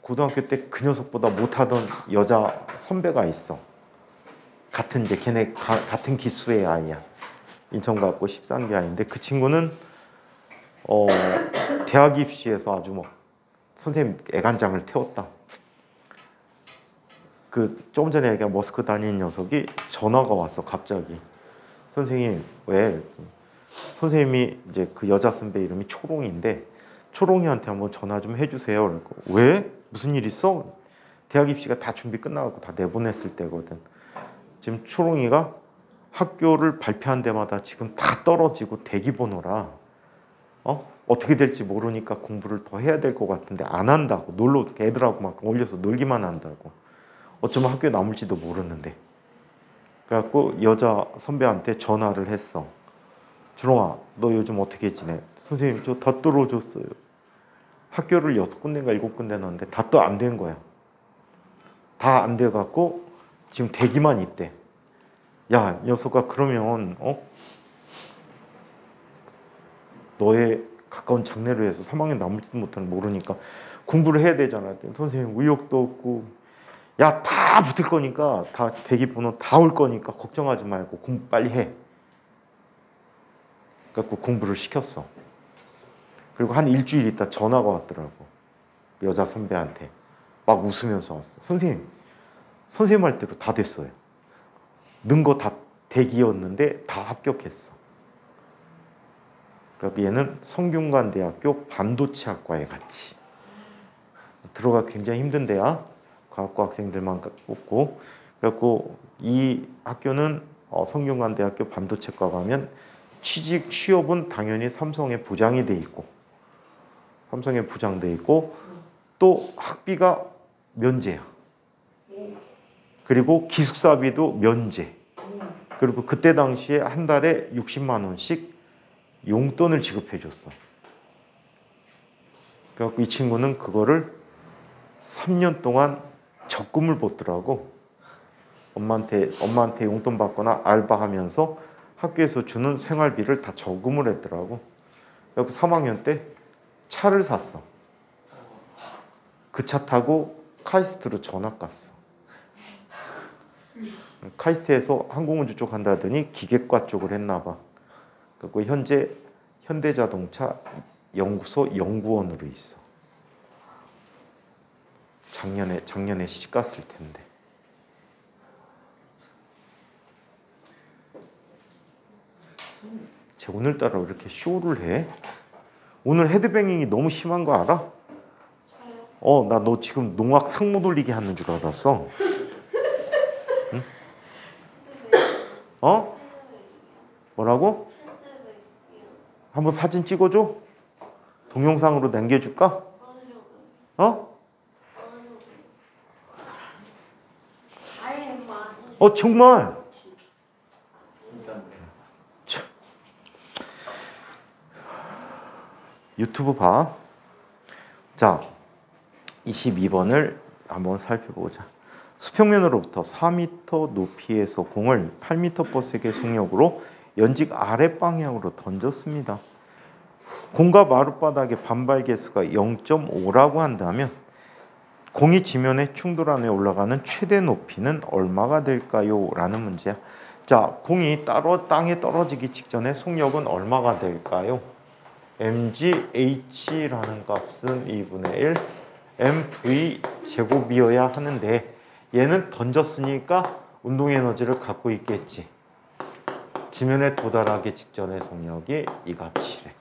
Speaker 1: 고등학교 때 그 녀석보다 못하던 여자 선배가 있어. 같은 이제 걔네 같은 기수의 아이야. 인천과학고 13기 아이인데 그 친구는 대학 입시에서 아주 뭐 선생님 애간장을 태웠다. 그 조금 전에 얘기한 머스크 다니는 녀석이 전화가 왔어 갑자기. 선생님 왜? 선생님이 이제 그 여자 선배 이름이 초롱인데 초롱이한테 한번 전화 좀 해주세요. 그러고 왜? 무슨 일 있어? 대학 입시가 다 준비 끝나고 다 내보냈을 때거든. 지금 초롱이가 학교를 발표한 데마다 지금 다 떨어지고 대기번호라 어떻게 될지 모르니까 공부를 더 해야 될 것 같은데 안 한다고. 애들하고 막 어울려서 놀기만 한다고. 어쩌면 학교에 남을지도 모르는데. 그래갖고 여자 선배한테 전화를 했어. 초롱아, 너 요즘 어떻게 지내? 선생님, 저 다 떨어졌어요. 학교를 6군데인가 7군데 넣었는데 다 또 안 된 거야. 다 안 돼갖고 지금 대기만 있대. 야, 녀석아, 그러면 너의 가까운 장래를 위해서 3학년 남을지도 못하는 모르니까 공부를 해야 되잖아. 선생님, 의욕도 없고 야, 다 붙을 거니까 다 대기번호 다 올 거니까 걱정하지 말고 공부 빨리 해. 그래갖고 공부를 시켰어. 그리고 한 일주일 있다 전화가 왔더라고. 여자 선배한테. 막 웃으면서 왔어. 선생님 말대로 다 됐어요. 는 거 다 대기였는데 다 합격했어. 그러니까 얘는 성균관대학교 반도체학과에 같이 들어가 굉장히 힘든 데야. 과학과 학생들만 뽑고. 그래갖고 이 학교는 성균관대학교 반도체과 가면 취업은 당연히 삼성에 보장이 돼 있고, 삼성에 보장돼 있고, 또 학비가 면제야. 그리고 기숙사비도 면제. 그리고 그때 당시에 한 달에 60만 원씩 용돈을 지급해 줬어. 그래갖고 이 친구는 그거를 3년 동안 적금을 붓더라고. 엄마한테 용돈 받거나 알바하면서 학교에서 주는 생활비를 다 저금을 했더라고. 그래서 3학년 때 차를 샀어. 그 차 타고 카이스트로 전학 갔어. 카이스트에서 항공우주 쪽 한다더니 기계과 쪽을 했나 봐. 그리고 현재 현대자동차 연구소 연구원으로 있어. 작년에 시집 갔을 텐데. 쟤 오늘따라 왜 이렇게 쇼를 해? 오늘 헤드뱅잉이 너무 심한 거 알아? 나 너 지금 농악 상모 돌리게 하는 줄 알았어. 응? 뭐라고? 한번 사진 찍어줘? 동영상으로 남겨줄까? 정말? 유튜브 봐. 자, 22번을 한번 살펴보자. 수평면으로부터 4m 높이에서 공을 8m/s의 속력으로 연직 아래 방향으로 던졌습니다. 공과 마룻바닥의 반발 계수가 0.5라고 한다면 공이 지면에 충돌하며 올라가는 최대 높이는 얼마가 될까요? 라는 문제야. 자, 공이 땅에 떨어지기 직전에 속력은 얼마가 될까요? mgh라는 값은 2분의 1 mv 제곱이어야 하는데 얘는 던졌으니까 운동 에너지를 갖고 있겠지. 지면에 도달하기 직전의 속력이 이 값이래.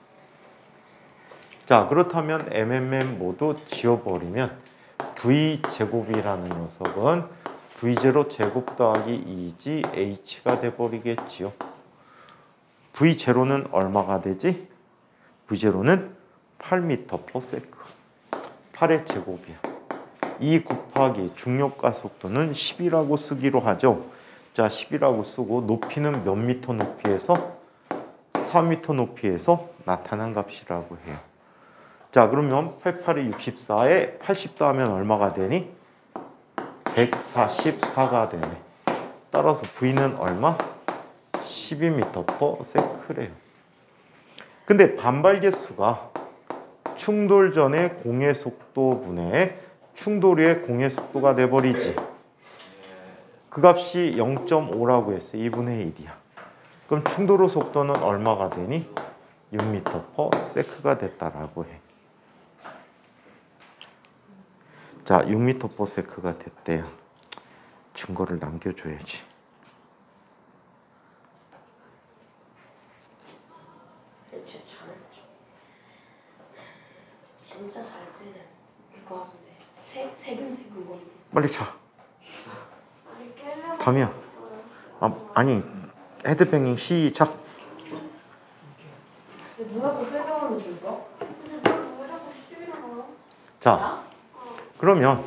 Speaker 1: 자, 그렇다면 MMM 모두 지워버리면 V 제곱이라는 녀석은 V0 제곱 더하기 2g h가 돼버리겠지요. V0는 얼마가 되지? V0는 8m/s. 8의 제곱이야. 2 곱하기 중력가 속도는 10이라고 쓰기로 하죠. 자, 10이라고 쓰고 높이는 몇 미터 높이에서? 4m 높이에서 나타난 값이라고 해요. 자, 그러면 88이 64에 80 더하면 얼마가 되니? 144가 되네. 따라서 V는 얼마? 12m/s래요. 근데 반발 계수가 충돌 전의 공의 속도분의 충돌 후의 공의 속도가 돼버리지. 그 값이 0.5라고 했어. 2분의 1이야. 그럼 충돌 후 속도는 얼마가 되니? 6m/s가 됐다라고 해. 자, 6m/s가 됐대요. 증거를 남겨줘야지.
Speaker 3: 대체 잘했죠. 진짜 잘 되는 그거 하는데 세근세근 거리고.
Speaker 1: 빨리 자.
Speaker 2: 아니 깨려고
Speaker 1: 담이야. 아니, 헤드뱅잉 시작.
Speaker 3: 누가 또 설명하면 줄까?
Speaker 2: 근데 넌왜 자꾸 시비를 걸어?
Speaker 1: 자, 그러면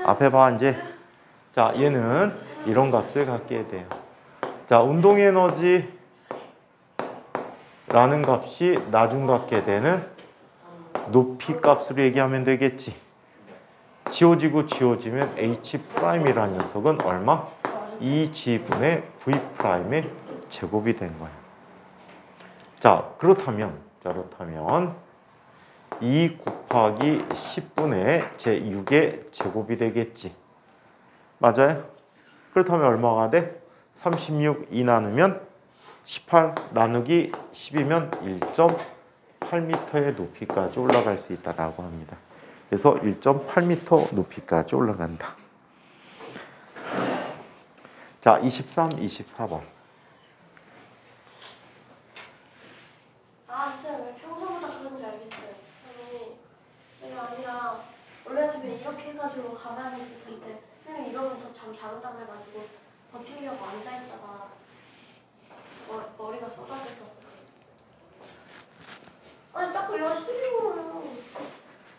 Speaker 1: 앞에 봐 이제. 자, 얘는 이런 값을 갖게 돼요. 자, 운동 에너지라는 값이 나중 갖게 되는 높이 값으로 얘기하면 되겠지. 지워지면 H'이라는 녀석은 얼마? 2G분의 V'의 제곱이 된 거야. 자, 그렇다면 2 곱하기 10분의 제6의 제곱이 되겠지. 맞아요? 그렇다면 얼마가 돼? 36 2 나누면 18 나누기 10이면 1.8m의 높이까지 올라갈 수 있다라고 합니다. 그래서 1.8m 높이까지 올라간다. 자, 23, 24번.
Speaker 2: 아, 쌤, 왜 평소보다 그런지 알겠어요. 아니, 내가 아니라 원래 쌤이 이렇게 해가지고 가만히 있을 텐데 쌤이 이러면 더 잠 잘 온다고 해가지고 버티려고 앉아있다가 머리가 쏟아져서. 아니, 자꾸 얘가 시비거려요.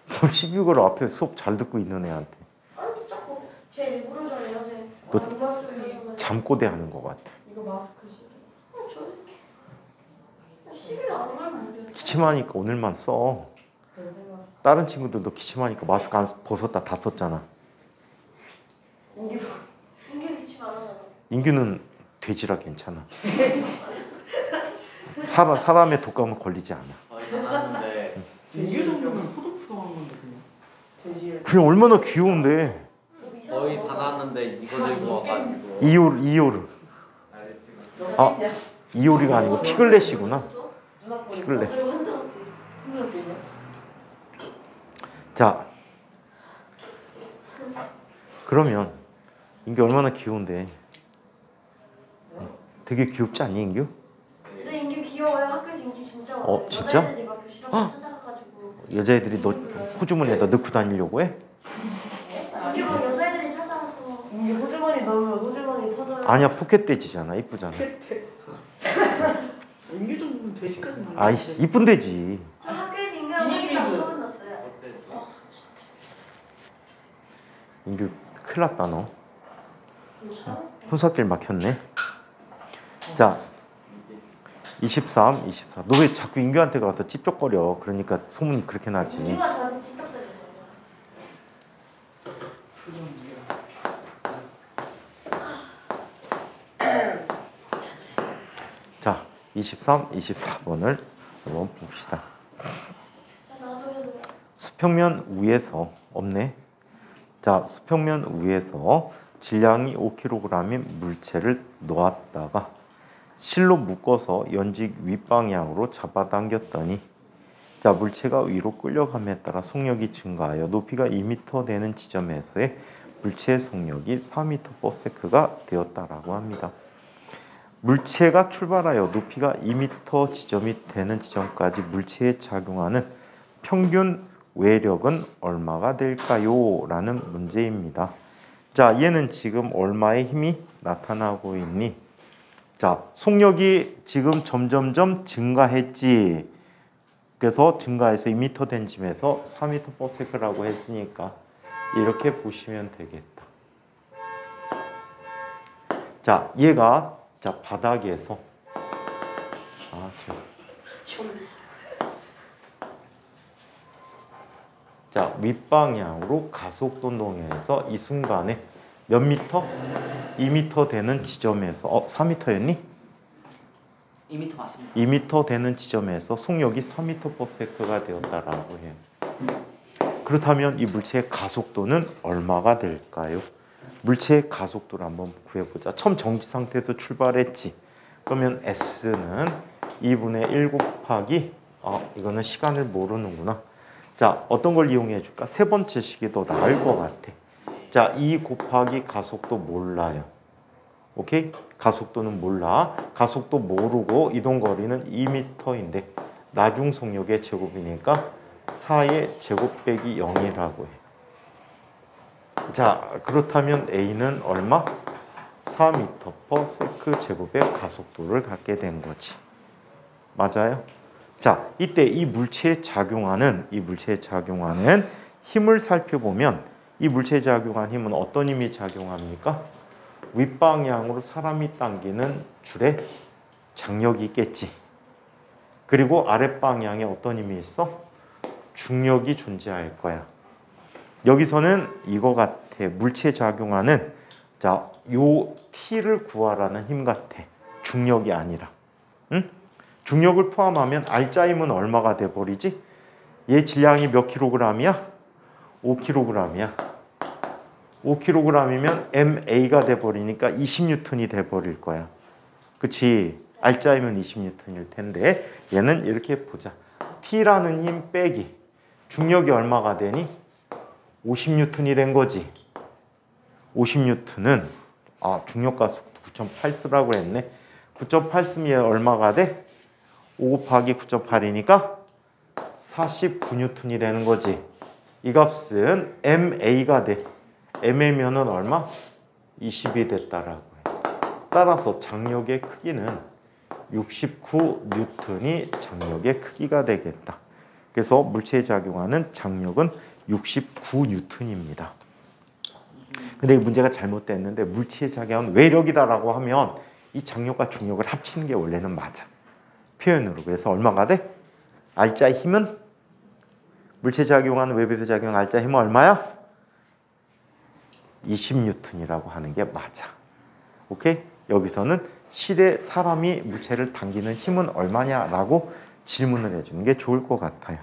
Speaker 1: 12월 앞에 수업 잘 듣고 있는 애한테
Speaker 2: 아니, 자꾸 제 일부러 저래요. 제
Speaker 1: 너
Speaker 2: 마스크
Speaker 1: 잠꼬대 하는 것 같아.
Speaker 3: 이거 마스크 시계.
Speaker 2: 저 이렇게 시비를 안 걸면 안 돼요.
Speaker 1: 기침하니까 오늘만 써. 다른 친구들도 기침하니까 마스크 안 벗었다 다 썼잖아.
Speaker 2: 인기 기침 안 하잖아.
Speaker 1: 인규는 돼지라 괜찮아. 사람의 독감은 걸리지 않아.
Speaker 5: 거의 다 나왔는데
Speaker 4: 이게 정도면 포동포동한 건데 그냥.
Speaker 1: 그냥 얼마나 귀여운데.
Speaker 5: 거의 다 나왔는데 이거 들고 와가지고
Speaker 1: 이오르. 아, 이오리가 아니고 피글렛이구나. 피글렛.
Speaker 2: 그리고 흔들었지.
Speaker 1: 자, 그러면 인규 얼마나 귀여운데. 되게 귀엽지 않니, 인규?
Speaker 2: 근데 인기 귀여워요. 학교에서 인기 진짜 많아요.
Speaker 1: 어, 진짜?
Speaker 2: 여자애들이 막 교실하고 찾아가가지고
Speaker 1: 여자애들이 너 호주머니에다 넣고 다니려고 해?
Speaker 2: 인기 막 여자애들이 찾아와서
Speaker 3: 이게 호주머니 넣으면 호주머니 터져요.
Speaker 1: 아니야, 포켓돼지잖아. 이쁘잖아.
Speaker 4: 이게 정도면 돼지까지 나와.
Speaker 1: 아이씨, 이쁜 돼지.
Speaker 2: 저 학교에서 인기랑 사귀다가 소문 났어요.
Speaker 1: 인규 큰일 났다 너. 혼사길 막혔네. 자, 23, 24. 너 왜 자꾸 인규한테 가서 찝쩍거려? 그러니까 소문이 그렇게 나지.
Speaker 2: 인기가 저한테 찝쩍대줬어요.
Speaker 1: 자, 23, 24번을 한번 봅시다.
Speaker 2: 나도 해도
Speaker 1: 수평면 위에서 없네. 자, 수평면 위에서 질량이 5kg인 물체를 놓았다가 실로 묶어서 연직 윗방향으로 잡아당겼더니 자, 물체가 위로 끌려감에 따라 속력이 증가하여 높이가 2m 되는 지점에서의 물체의 속력이 4m/s가 되었다라고 합니다. 물체가 출발하여 높이가 2m 지점이 되는 지점까지 물체에 작용하는 평균 외력은 얼마가 될까요? 라는 문제입니다. 자, 얘는 지금 얼마의 힘이 나타나고 있니? 자, 속력이 지금 점점점 증가했지. 그래서 증가해서 2m 된 지점에서 4m/s라고 했으니까 이렇게 보시면 되겠다. 자, 얘가 자, 바닥에서 자, 윗방향으로 가속도 운동해서 이 순간에 몇 미터? 2m 되는 지점에서 4m였니?
Speaker 4: 2m 맞습니다.
Speaker 1: 2m 되는 지점에서 속력이 4m/s가 되었다라고 해요. 그렇다면 이 물체의 가속도는 얼마가 될까요? 물체의 가속도를 한번 구해보자. 처음 정지 상태에서 출발했지. 그러면 S는 2분의 1 곱하기 이거는 시간을 모르는구나. 자, 어떤 걸 이용해 줄까? 세 번째 식이 더 나을 것 같아. 자, 2 곱하기 가속도 몰라요. 오케이? 가속도는 몰라. 가속도 모르고 이동거리는 2m인데 나중 속력의 제곱이니까 4의 제곱 빼기 0이라고 해. 자, 그렇다면 A는 얼마? 4m/s 제곱의 가속도를 갖게 된 거지. 맞아요? 자, 이때 이 물체에 작용하는 힘을 살펴보면 이 물체에 작용한 힘은 어떤 힘이 작용합니까? 윗방향으로 사람이 당기는 줄에 장력이 있겠지. 그리고 아랫방향에 어떤 힘이 있어? 중력이 존재할 거야. 여기서는 이거 같아. 물체에 작용하는 자, 요 T를 구하라는 힘 같아. 중력이 아니라. 응? 중력을 포함하면 R자 힘은 얼마가 돼버리지? 얘 질량이 몇 킬로그램이야? 5kg이야. 5kg이면 MA가 돼버리니까 20N이 돼버릴 거야. 그치? R자이면 20N일 텐데 얘는 이렇게 보자. T라는 힘 빼기 중력이 얼마가 되니? 50N이 된 거지. 50N은 중력과 속도 9.8 쓰라고 했네. 9.8 쓰면 얼마가 돼? 5 곱하기 9.8이니까 49N이 되는 거지. 이 값은 MA가 돼. MA면은 얼마? 20이 됐다라고 해. 따라서 장력의 크기는 69N이 장력의 크기가 되겠다. 그래서 물체에 작용하는 장력은 69N입니다. 근데 이 문제가 잘못됐는데 물체에 작용하는 외력이다라고 하면 이 장력과 중력을 합치는 게 원래는 맞아. 표현으로. 그래서 얼마가 돼? R자의 힘은 물체에 작용하는 외부에서 작용하는 R자의 힘은 얼마야? 20N이라고 하는 게 맞아. 오케이? 여기서는 실에 사람이 물체를 당기는 힘은 얼마냐라고 질문을 해주는 게 좋을 것 같아요.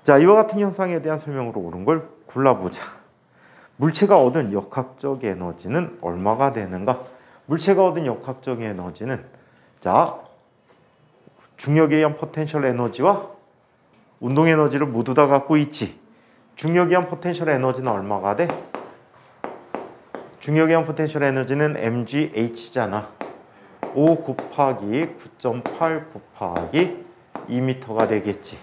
Speaker 1: 자, 이와 같은 현상에 대한 설명으로 옳은 걸 골라보자. 물체가 얻은 역학적 에너지는 얼마가 되는가? 물체가 얻은 역학적 에너지는 자, 중력에 의한 포텐셜 에너지와 운동 에너지를 모두 다 갖고 있지. 중력에 의한 포텐셜 에너지는 얼마가 돼? 중력에 의한 포텐셜 에너지는 mgH잖아. 5 곱하기 9.8 곱하기 2m가 되겠지.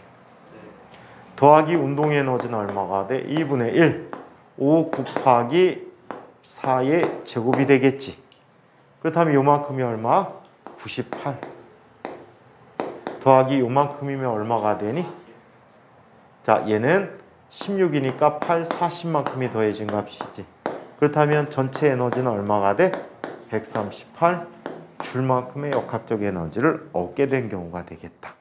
Speaker 1: 더하기 운동 에너지는 얼마가 돼? 2분의 1. 5 곱하기 4의 제곱이 되겠지. 그렇다면 요만큼이 얼마? 98. 더하기 요만큼이면 얼마가 되니? 자, 얘는 16이니까 8, 40만큼이 더해진 값이지. 그렇다면 전체 에너지는 얼마가 돼? 138 줄만큼의 역학적 에너지를 얻게 된 경우가 되겠다.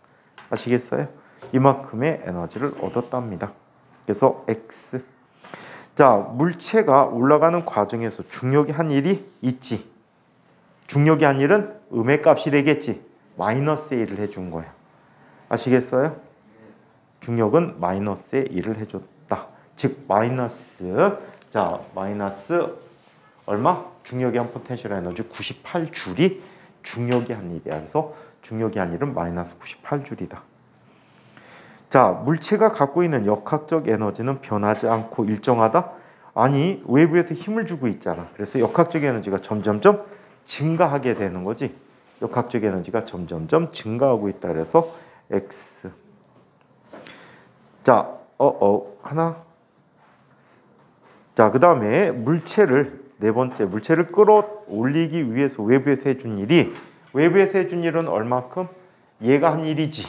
Speaker 1: 아시겠어요? 이만큼의 에너지를 얻었답니다. 그래서 X. 자, 물체가 올라가는 과정에서 중력이 한 일이 있지. 중력이 한 일은 음의 값이 되겠지. 마이너스의 1을 해준 거야. 아시겠어요? 중력은 마이너스의 1을 해줬다. 즉 마이너스, 자, 마이너스 얼마? 중력이 한 포텐셜 에너지 98줄이 중력이 한 일이야. 그래서 중력이 한 일은 마이너스 98줄이다. 자, 물체가 갖고 있는 역학적 에너지는 변하지 않고 일정하다? 아니, 외부에서 힘을 주고 있잖아. 그래서 역학적 에너지가 점점점 증가하게 되는 거지. 역학적 에너지가 점점점 증가하고 있다. 그래서 X. 자, 하나. 자, 그 다음에 물체를, 네 번째, 물체를 끌어올리기 위해서 외부에서 해준 일이, 외부에서 해준 일은 얼마큼? 얘가 한 일이지.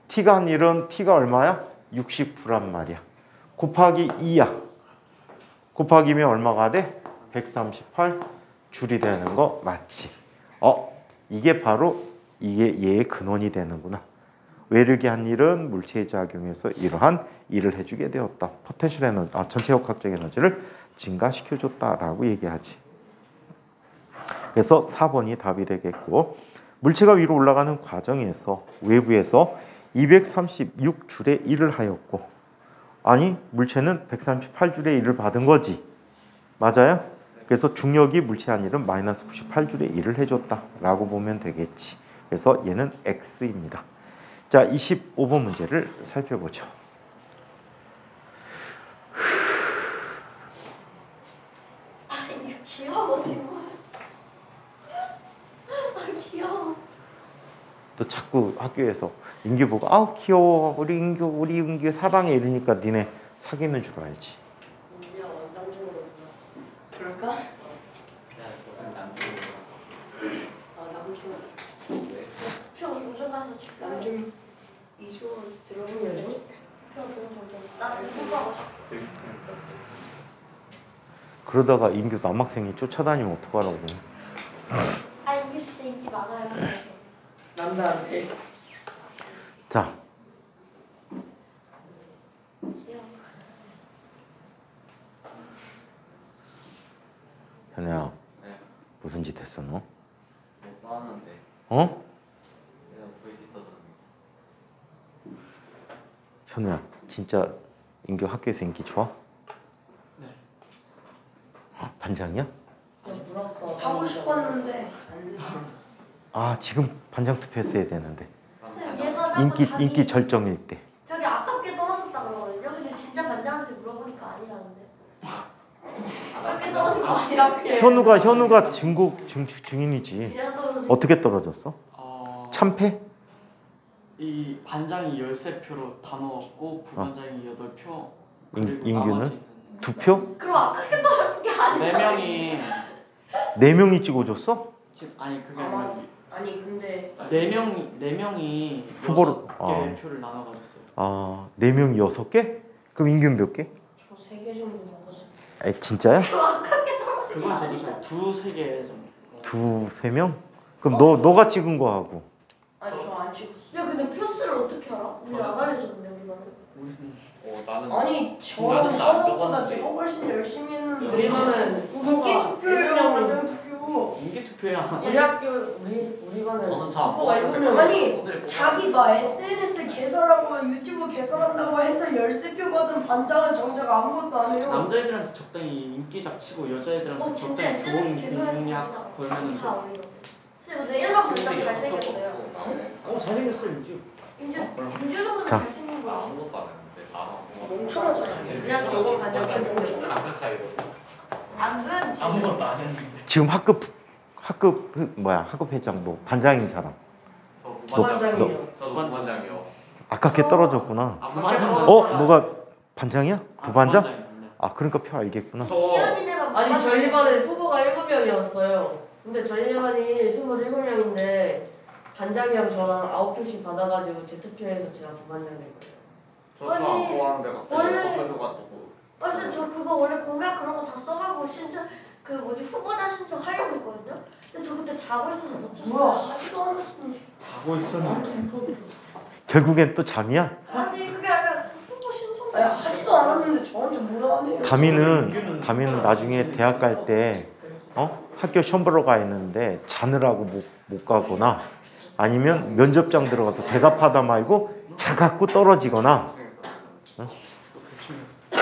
Speaker 1: T가 한 일은 T가 얼마야? 69란 말이야. 곱하기 2야. 곱하기면 얼마가 돼? 138 줄이 되는 거 맞지? 이게 바로 이게 얘의 근원이 되는구나. 외력이 한 일은 물체에 작용해서 이러한 일을 해주게 되었다. 포텐셜 에너지, 전체 역학적 에너지를 증가시켜줬다라고 얘기하지. 그래서 4번이 답이 되겠고, 물체가 위로 올라가는 과정에서 외부에서 236줄의 일을 하였고, 아니 물체는 138줄의 일을 받은 거지. 맞아요? 그래서 중력이 물체 한 일은 마이너스 98줄의 일을 해줬다라고 보면 되겠지. 그래서 얘는 X입니다. 자, 25번 문제를 살펴보죠.
Speaker 2: 이거 귀여워, 뒷모습. 귀여워.
Speaker 1: 또 자꾸 학교에서 인규 보고 아우 귀여워 우리 인규 사랑해 이러니까 니네 사귀는 줄 알지.
Speaker 3: 우리야 원장적으로 그럴까? 남중
Speaker 2: 형 요즘 가서 줄까?
Speaker 3: 남중 2주 들어보면서
Speaker 2: 형 나 이거 가고 싶어.
Speaker 1: 그러다가 인규 남학생이 쫓아다니면 어떡하라고.
Speaker 2: 이게 진짜 인기 많아요.
Speaker 3: 남자한테
Speaker 1: 자,
Speaker 2: 귀여워.
Speaker 1: 현우야.
Speaker 5: 네.
Speaker 1: 무슨 짓 했어 너?
Speaker 5: 뭐 빠는데
Speaker 1: 어?
Speaker 5: 내가 보이지 있어서
Speaker 1: 현우야 진짜 인규 학교에서 인기 좋아?
Speaker 4: 네.
Speaker 1: 반장이야?
Speaker 3: 하고 싶었는데
Speaker 1: 아 지금 반장 투표했어야 되는데
Speaker 2: 얘가 자꾸
Speaker 1: 인기 절정일 때.
Speaker 2: 저기 아깝게 떨어졌다 그러거든요. 근데 진짜 반장한테 물어보니까 아니라는데. 아깝게 떨어진 거 아니라고요.
Speaker 1: 현우가 증인이지.
Speaker 2: 그냥 떨어진.
Speaker 1: 어떻게 떨어졌어? 참패?
Speaker 4: 이 반장이 13표로 다 넣었고 부반장이 8표.
Speaker 1: 인규는 2표?
Speaker 2: 그럼 아깝게 떨어진 게 아니잖아요.
Speaker 4: 4명이
Speaker 1: 4명이 찍어줬어?
Speaker 4: 아니 그게 아니라
Speaker 3: 아니 근데
Speaker 4: 4명이
Speaker 1: 후보로-
Speaker 4: 6개 표를 나눠 가졌어요.
Speaker 1: 아 4명이 6개? 그럼 인규는 몇 개?
Speaker 3: 저 3개 정도 먹었어요.
Speaker 1: 아 진짜야?
Speaker 2: 그럼 아깝게 떨어진 게
Speaker 4: 그건 저도
Speaker 2: 아니잖아요.
Speaker 4: 잘 2-3개 정도.
Speaker 1: 2-3명? 그럼 너가 찍은 거 하고
Speaker 3: 아니 저 안 찍었어요.
Speaker 2: 야 근데 표스를 어떻게 알아? 우리 안 알려줬는데 우리만은.
Speaker 5: 나는
Speaker 3: 아니 저는
Speaker 5: 나는 안
Speaker 3: 서로보다
Speaker 5: 적었는데.
Speaker 3: 제가 훨씬 열심히 했는데
Speaker 6: 우리반은
Speaker 3: 인기
Speaker 6: 후보가
Speaker 3: 투표예요.
Speaker 6: 7명이
Speaker 3: 반장 투표.
Speaker 4: 인기 투표야.
Speaker 6: 우리 학교 우리 반은
Speaker 5: 저는 다
Speaker 6: 후보가
Speaker 5: 먹었는데
Speaker 6: 7명.
Speaker 3: 아니 자기 막 SNS 개설하고 유튜브 개설한다고 해서 13표 받은 반장은 정작 아무것도 안 해요.
Speaker 4: 남자애들한테 적당히 인기작 치고 여자애들한테
Speaker 2: 진짜
Speaker 4: 적당히 좋은
Speaker 2: SNS 개설해서
Speaker 4: 공약 걸면은
Speaker 2: 다 어울려. 근데 내 일반 반장 잘생겼어요.
Speaker 4: 잘생겼어 인기.
Speaker 2: 인주 정도는
Speaker 1: 자.
Speaker 2: 잘생긴
Speaker 5: 나
Speaker 2: 거야.
Speaker 5: 아무것도 안 했는데 나는
Speaker 3: 멍청하잖아요.
Speaker 6: 그냥 너무 반장
Speaker 5: 강사 차이로
Speaker 2: 안 돼.
Speaker 4: 아무것도 안 했는데.
Speaker 1: 지금 학급 회장 뭐 반장인 사람
Speaker 5: 저
Speaker 6: 부반장이요.
Speaker 5: 저도 부반장이요.
Speaker 1: 아깝게 떨어졌구나.
Speaker 4: 부반장.
Speaker 1: 뭐가 반장이야? 부반장?
Speaker 4: 부반장인데.
Speaker 1: 아 그러니까 표 알겠구나.
Speaker 2: 시연이네가
Speaker 6: 아니 저희 반에 후보가 7명이었어요. 근데 저희 반이 27명인데 반장이랑 저랑 9표씩 받아가지고 제 투표해서 제가 부반장 된 거예요.
Speaker 5: 저도
Speaker 2: 아니,
Speaker 5: 안 좋아하는데 갑자기
Speaker 2: 원래-
Speaker 5: 선배도가지고
Speaker 2: 어쨌든 저 그거 원래 공약 그런 거 다 써가고 신청 후보자 신청 하려고 했거든요. 근데 저 그때 자고 있어서 못 쳤어요.
Speaker 3: 뭐야 하지도 않았으면
Speaker 4: 자고 있었는데.
Speaker 1: 결국엔 또 잠이야?
Speaker 2: 아니 그게 아니라 후보 신청.
Speaker 3: 아니 하지도 않았는데 저한테 뭐라 하네요.
Speaker 1: 다미는 나중에 대학 갈 때 학교 시험 보러 가 있는데 자느라고 못 가거나 아니면 면접장 들어가서 대답하다 말고 자갖고 떨어지거나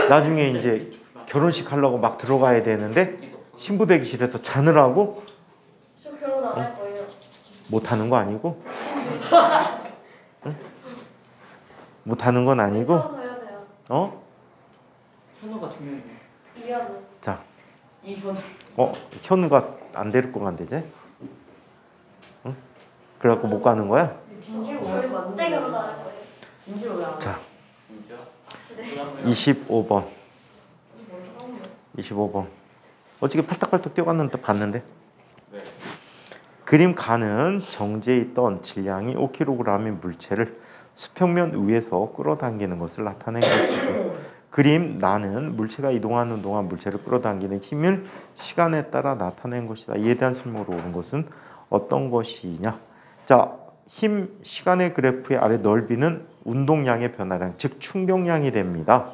Speaker 1: 나중에 이제 결혼식 하려고 막 들어가야 되는데 신부 대기실에서 자느라고
Speaker 2: 저 결혼 안 할 거예요.
Speaker 1: 못하는 거 아니고 응? 못하는 건 아니고
Speaker 2: 무서워서 해야 돼요.
Speaker 4: 현우가 2명이네.
Speaker 2: 이현우.
Speaker 1: 자
Speaker 6: 2번.
Speaker 1: 현우가 안 데리고 간대지? 응? 그래갖고 못 가는 거야?
Speaker 6: 김지호 왜
Speaker 2: 저희 그때 결혼
Speaker 6: 맞는데?
Speaker 2: 안 할 거예요.
Speaker 6: 김지호 왜안
Speaker 1: 자.
Speaker 5: 진짜?
Speaker 2: 네.
Speaker 1: 25번 25번 어저께 팔딱팔딱 뛰어갔는데 봤는데
Speaker 5: 네.
Speaker 1: 그림 가는 정지에 있던 질량이 5kg인 물체를 수평면 위에서 끌어당기는 것을 나타낸 것이고 그림 나는 물체가 이동하는 동안 물체를 끌어당기는 힘을 시간에 따라 나타낸 것이다. 이에 대한 설명으로 오는 것은 어떤 것이냐? 자, 힘 시간의 그래프의 아래 넓이는 운동량의 변화량, 즉 충격량이 됩니다.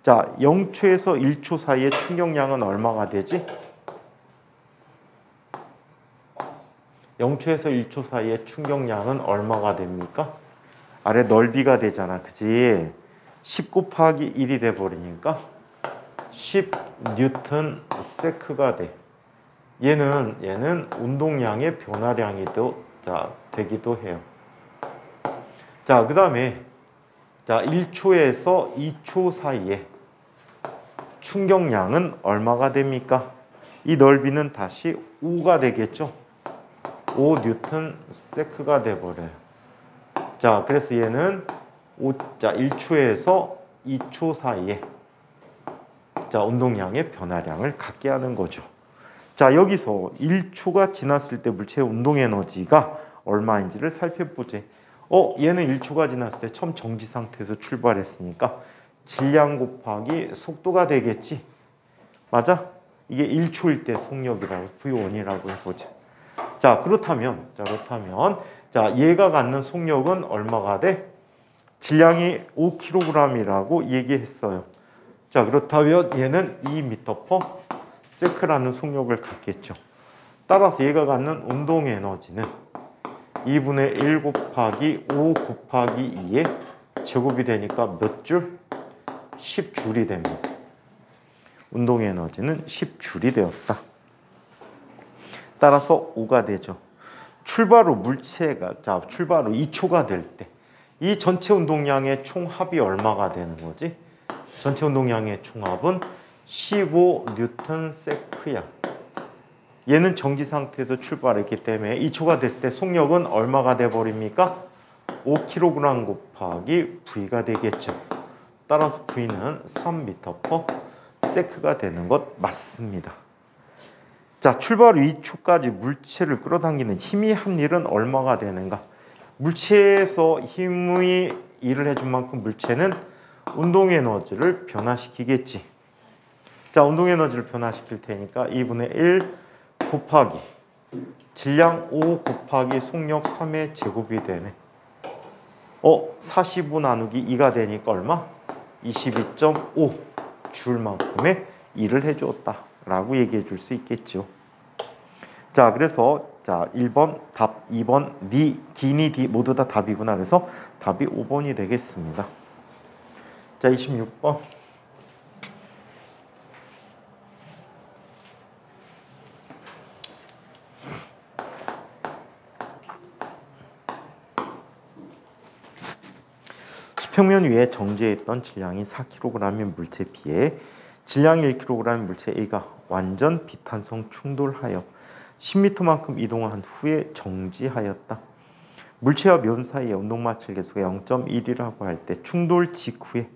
Speaker 1: 자, 0초에서 1초 사이의 충격량은 얼마가 되지? 0초에서 1초 사이의 충격량은 얼마가 됩니까? 아래 넓이가 되잖아. 그지? 10 곱하기 1이 돼버리니까 10 뉴턴 세크가 돼. 얘는 운동량의 변화량이 되기도 해요. 자, 그 다음에 1초에서 2초 사이에 충격량은 얼마가 됩니까? 이 넓이는 다시 5가 되겠죠. 5 뉴턴 세크가 돼버려요. 자, 그래서 얘는 1초에서 2초 사이에 운동량의 변화량을 갖게 하는 거죠. 자, 여기서 1초가 지났을 때 물체의 운동 에너지가 얼마인지를 살펴보지. 얘는 1초가 지났을 때 처음 정지 상태에서 출발했으니까 질량 곱하기 속도가 되겠지. 맞아? 이게 1초일 때 속력이라고 V1이라고 해보자. 자, 그렇다면 얘가 갖는 속력은 얼마가 돼? 질량이 5kg이라고 얘기했어요. 자, 그렇다면 얘는 2m/s라는 속력을 갖겠죠. 따라서 얘가 갖는 운동 에너지는 2분의 1 곱하기 5 곱하기 2의 제곱이 되니까 몇 줄? 10줄이 됩니다. 운동 에너지는 10줄이 되었다. 따라서 5가 되죠. 출발 후 물체가 출발 후 2초가 될 때 이 전체 운동량의 총합이 얼마가 되는 거지? 전체 운동량의 총합은 15뉴턴 세크야. 얘는 정지 상태에서 출발했기 때문에 2초가 됐을 때 속력은 얼마가 돼 버립니까? 5kg 곱하기 V가 되겠죠. 따라서 V는 3m/s가 되는 것 맞습니다. 자, 출발 후 2초까지 물체를 끌어당기는 힘이 한 일은 얼마가 되는가? 물체에서 힘이 일을 해준 만큼 물체는 운동 에너지를 변화시키겠지. 자, 운동 에너지를 변화시킬 테니까 2분의 1 곱하기 질량 5 곱하기 속력 3의 제곱이 되네. 45 나누기 2가 되니까 얼마? 22.5 줄만큼의 일을 해주었다 라고 얘기해 줄 수 있겠죠. 자, 그래서 1번 답, 2번 D, 기니 D 모두 다 답이구나. 그래서 답이 5번이 되겠습니다. 자, 26번. 수평면 위에 정지해 있던 질량이 4kg인 물체에 비해 질량이 1kg인 물체 A가 완전 비탄성 충돌하여 10m만큼 이동한 후에 정지하였다. 물체와 면 사이의 운동마찰 계수가 0.1이라고 할 때 충돌 직후에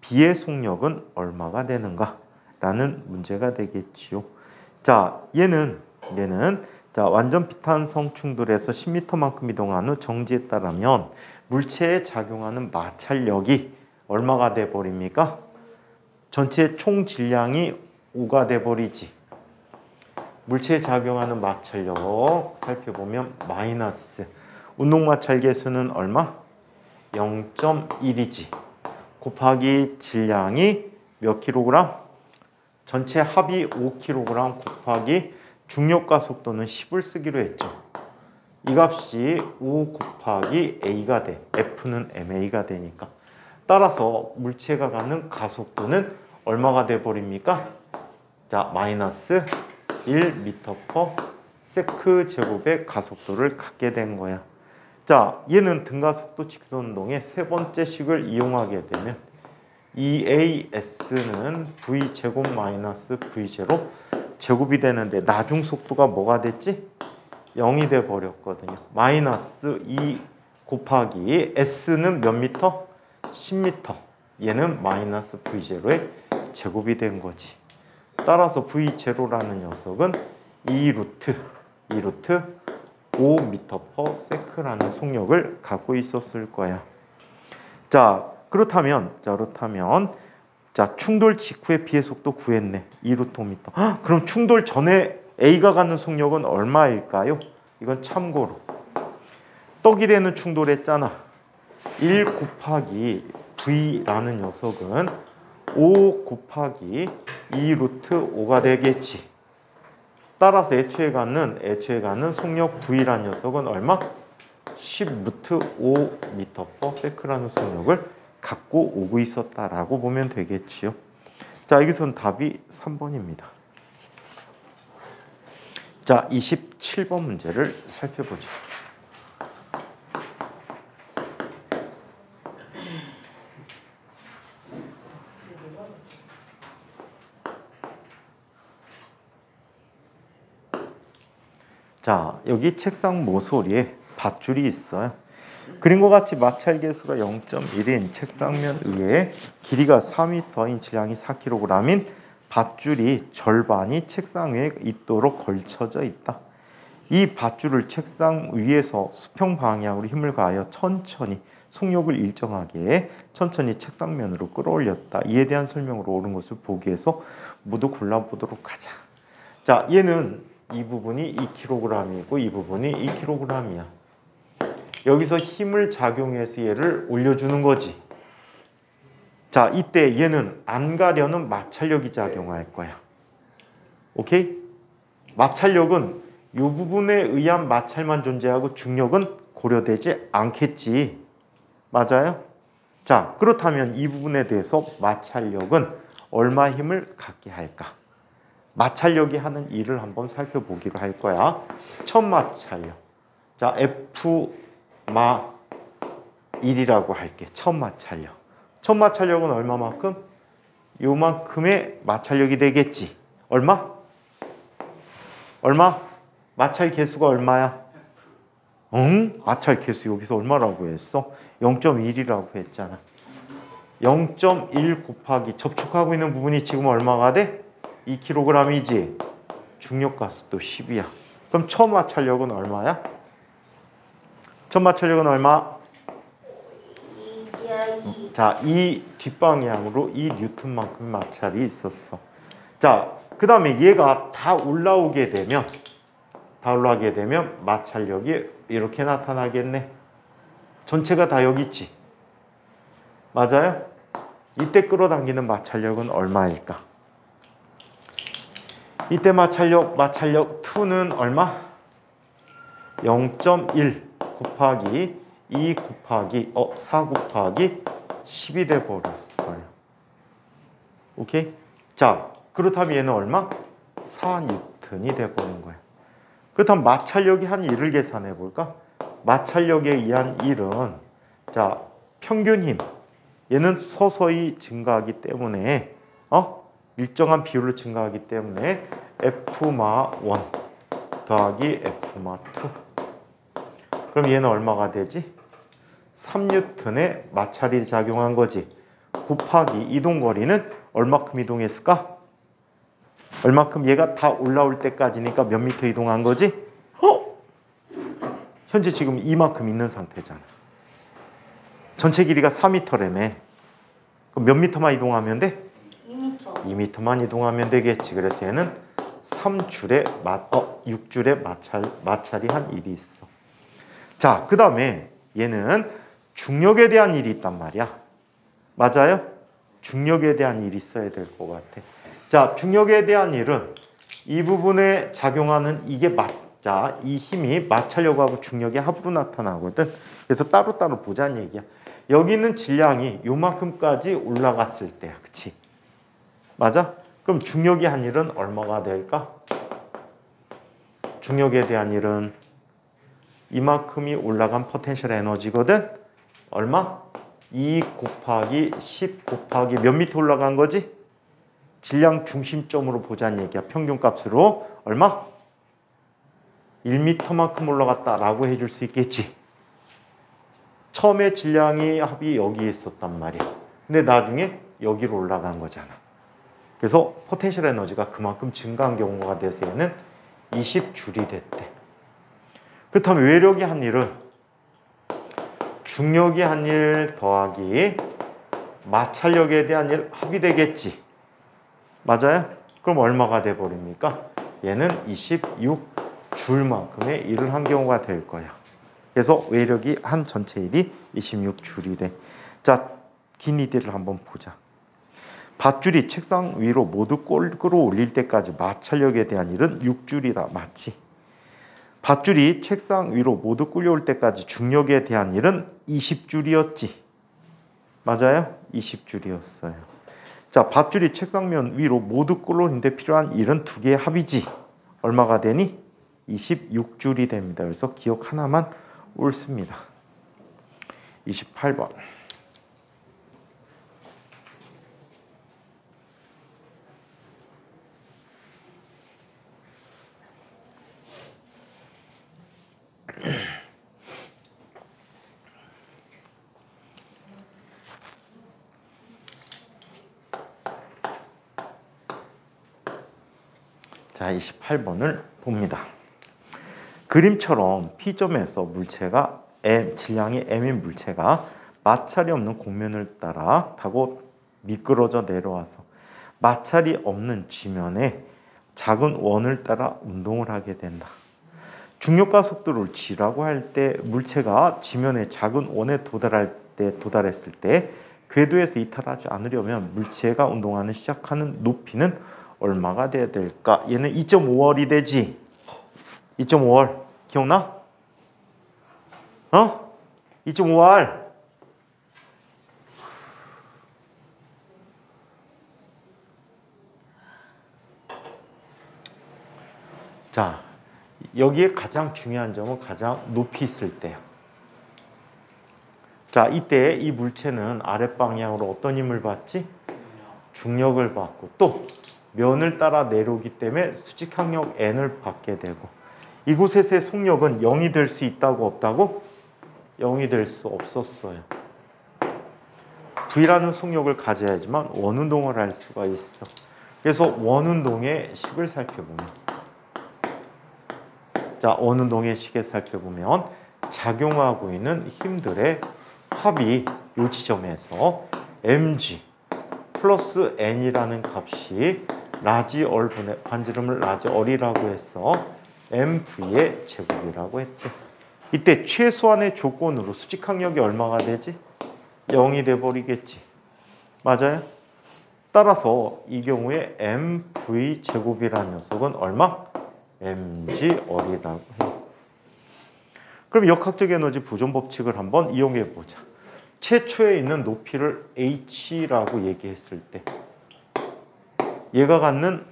Speaker 1: B의 속력은 얼마가 되는가? 라는 문제가 되겠지요. 자, 얘는 완전 비탄성 충돌에서 10m만큼 이동한 후 정지했다라면 물체에 작용하는 마찰력이 얼마가 돼 버립니까? 전체 총 질량이 5가 돼 버리지. 물체에 작용하는 마찰력 살펴보면 마이너스 운동 마찰 계수는 얼마? 0.1이지. 곱하기 질량이 몇 킬로그램? 전체 합이 5kg 곱하기 중력과 속도는 10을 쓰기로 했죠. 이 값이 5 곱하기 A가 돼. F는 MA가 되니까. 따라서 물체가 갖는 가속도는 얼마가 돼 버립니까? 자, 마이너스 1m/s 제곱의 가속도를 갖게 된 거야. 자, 얘는 등가속도 직선운동의 세 번째 식을 이용하게 되면 EAS는 V제곱 마이너스 V0 제곱이 되는데 나중 속도가 뭐가 됐지? 0이 돼 버렸거든요. 마이너스 2 곱하기 S는 몇 미터? 10m. 얘는 마이너스 V0의 제곱이 된 거지. 따라서 V0라는 녀석은 2루트 5m/s라는 속력을 갖고 있었을 거야. 자, 그렇다면 충돌 직후의 B의 속도 구했네. 2루트 5m. 그럼 충돌 전에 A가 갖는 속력은 얼마일까요? 이건 참고로 떡이 되는 충돌했잖아. 1 곱하기 V라는 녀석은 5 곱하기 2루트 5가 되겠지. 따라서 애초에 갖는 속력 V라는 녀석은 얼마? 10루트 5m/s라는 속력을 갖고 오고 있었다라고 보면 되겠지요. 자, 여기서는 답이 3번입니다. 자, 27번 문제를 살펴보죠. 자, 여기 책상 모서리에 밧줄이 있어요. 그림과 같이 마찰 계수가 0.1인 책상면 위에 길이가 4m인 질량이 4kg인 밧줄이 절반이 책상 위에 있도록 걸쳐져 있다. 이 밧줄을 책상 위에서 수평 방향으로 힘을 가하여 천천히 속력을 일정하게 천천히 책상면으로 끌어올렸다. 이에 대한 설명으로 옳은 것을 보기 위해서 모두 골라보도록 하자. 자, 얘는 이 부분이 2kg이고 이 부분이 2kg이야. 여기서 힘을 작용해서 얘를 올려주는 거지. 자, 이때 얘는 안 가려는 마찰력이 작용할 거야. 오케이? 마찰력은 이 부분에 의한 마찰만 존재하고 중력은 고려되지 않겠지. 맞아요? 자, 그렇다면 이 부분에 대해서 마찰력은 얼마 힘을 갖게 할까? 마찰력이 하는 일을 한번 살펴보기로 할 거야. 첫 마찰력. 자, F마 1이라고 할게. 첫 마찰력. 첫 마찰력은 얼마만큼? 요만큼의 마찰력이 되겠지. 얼마? 얼마? 마찰 개수가 얼마야? 응? 마찰 개수 여기서 얼마라고 했어? 0.1이라고 했잖아. 0.1 곱하기 접촉하고 있는 부분이 지금 얼마가 돼? 2kg이지. 중력가속도 10이야. 그럼 첫 마찰력은 얼마야? 첫 마찰력은 얼마? 자, 이 뒷방향으로 2N만큼 마찰이 있었어. 자, 그 다음에 얘가 다 올라오게 되면 마찰력이 이렇게 나타나겠네. 전체가 다 여기 있지. 맞아요? 이때 끌어당기는 마찰력은 얼마일까? 이때 마찰력 2는 얼마? 0.1 곱하기 2 곱하기 4 곱하기 10이 돼 버렸어요. 오케이? 자, 그렇다면 얘는 얼마? 4N이 돼 버린 거야. 그렇다면 마찰력이 한 1을 계산해 볼까? 마찰력에 의한 1은 자, 평균 힘. 얘는 서서히 증가하기 때문에 일정한 비율로 증가하기 때문에 F마 1 더하기 F마 2. 그럼 얘는 얼마가 되지? 3N의 마찰이 작용한 거지. 곱하기 이동거리는 얼마큼 이동했을까? 얼마큼? 얘가 다 올라올 때까지니까 몇 미터 이동한 거지? 현재 지금 이만큼 있는 상태잖아. 전체 길이가 4m라며. 그럼 몇 미터만 이동하면 돼?
Speaker 2: 2m.
Speaker 1: 2m만 이동하면 되겠지. 그래서 얘는 6줄의 마찰이 한 1이 있어. 자, 그 다음에 얘는 중력에 대한 일이 있단 말이야. 맞아요? 중력에 대한 일이 있어야 될 것 같아. 자, 중력에 대한 일은 이 부분에 작용하는 이게 자, 이 힘이 마찰력하고 중력의 합으로 나타나거든. 그래서 따로따로 보자는 얘기야. 여기는 질량이 요만큼까지 올라갔을 때야. 그치? 맞아? 그럼 중력이 한 일은 얼마가 될까? 중력에 대한 일은 이만큼이 올라간 포텐셜 에너지거든. 얼마? 2 곱하기 10 곱하기 몇 미터 올라간 거지? 질량 중심점으로 보자는 얘기야. 평균값으로 얼마? 1m만큼 올라갔다라고 해줄 수 있겠지. 처음에 질량이 합이 여기에 있었단 말이야. 근데 나중에 여기로 올라간 거잖아. 그래서 포텐셜 에너지가 그만큼 증가한 경우가 돼서 얘는 20줄이 됐대. 그렇다면 외력이 한 일은 중력이 한 일 더하기 마찰력에 대한 일 합이 되겠지. 맞아요? 그럼 얼마가 돼버립니까? 얘는 26줄만큼의 일을 한 경우가 될 거야. 그래서 외력이 한 전체 일이 26줄이 돼. 자, 기니디를 한번 보자. 밧줄이 책상 위로 모두 끌어올릴 때까지 마찰력에 대한 일은 6줄이다. 맞지? 밧줄이 책상 위로 모두 끌려올 때까지 중력에 대한 일은 20줄이었지. 맞아요? 20줄이었어요. 자, 밧줄이 책상면 위로 모두 끌어올리는데 필요한 일은 두 개의 합이지. 얼마가 되니? 26줄이 됩니다. 그래서 기억 하나만 옳습니다. 28번. 자, 28번을 봅니다. 그림처럼 P점에서 물체가 질량이 M인 물체가 마찰이 없는 곡면을 따라 타고 미끄러져 내려와서 마찰이 없는 지면에 작은 원을 따라 운동을 하게 된다. 중력과 속도를 G라고 할 때 물체가 지면의 작은 원에 도달했을 때 궤도에서 이탈하지 않으려면 물체가 운동하는 시작하는 높이는 얼마가 돼야 될까? 얘는 2.5월이 되지. 2.5월 기억나? 2.5월. 자, 여기에 가장 중요한 점은 가장 높이 있을 때요. 자, 이때 이 물체는 아랫방향으로 어떤 힘을 받지? 중력을 받고 또 면을 따라 내려오기 때문에 수직항력 N을 받게 되고 이곳에서의 속력은 0이 될 수 있다고 없다고? 0이 될 수 없었어요. V라는 속력을 가져야지만 원운동을 할 수가 있어. 그래서 원운동의 식을 살펴보면 자, 원운동의 식에 살펴보면 작용하고 있는 힘들의 합이 이 지점에서 mg 플러스 n이라는 값이 라지 얼분의 반지름을 라지 얼이라고 해서 mv의 제곱이라고 했대. 이때 최소한의 조건으로 수직항력이 얼마가 되지? 0이 돼버리겠지. 맞아요? 따라서 이 경우에 mv 제곱이라는 녀석은 얼마? mg 얼이라고 해요. 그럼 역학적 에너지 보존 법칙을 한번 이용해 보자. 최초에 있는 높이를 h라고 얘기했을 때 얘가 갖는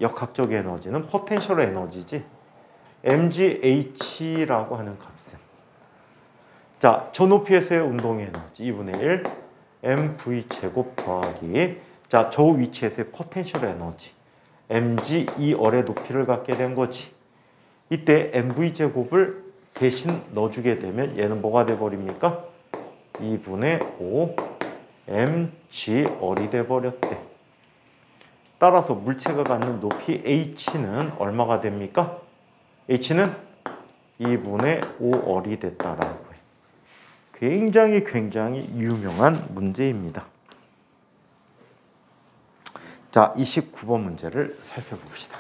Speaker 1: 역학적 에너지는 포텐셜 에너지지 mgh라고 하는 값은 자, 저 높이에서의 운동 에너지 2분의 1 mv 제곱 더하기 자, 저 위치에서의 포텐셜 에너지 mg 이 얼의 높이를 갖게 된 거지. 이때 mv 제곱을 대신 넣어주게 되면 얘는 뭐가 돼버립니까? 2분의 5 mg 얼이 돼버렸대. 따라서 물체가 갖는 높이 h는 얼마가 됩니까? h는 2분의 5 얼이 됐다라고 해요. 굉장히 유명한 문제입니다. 자, 29번 문제를 살펴봅시다.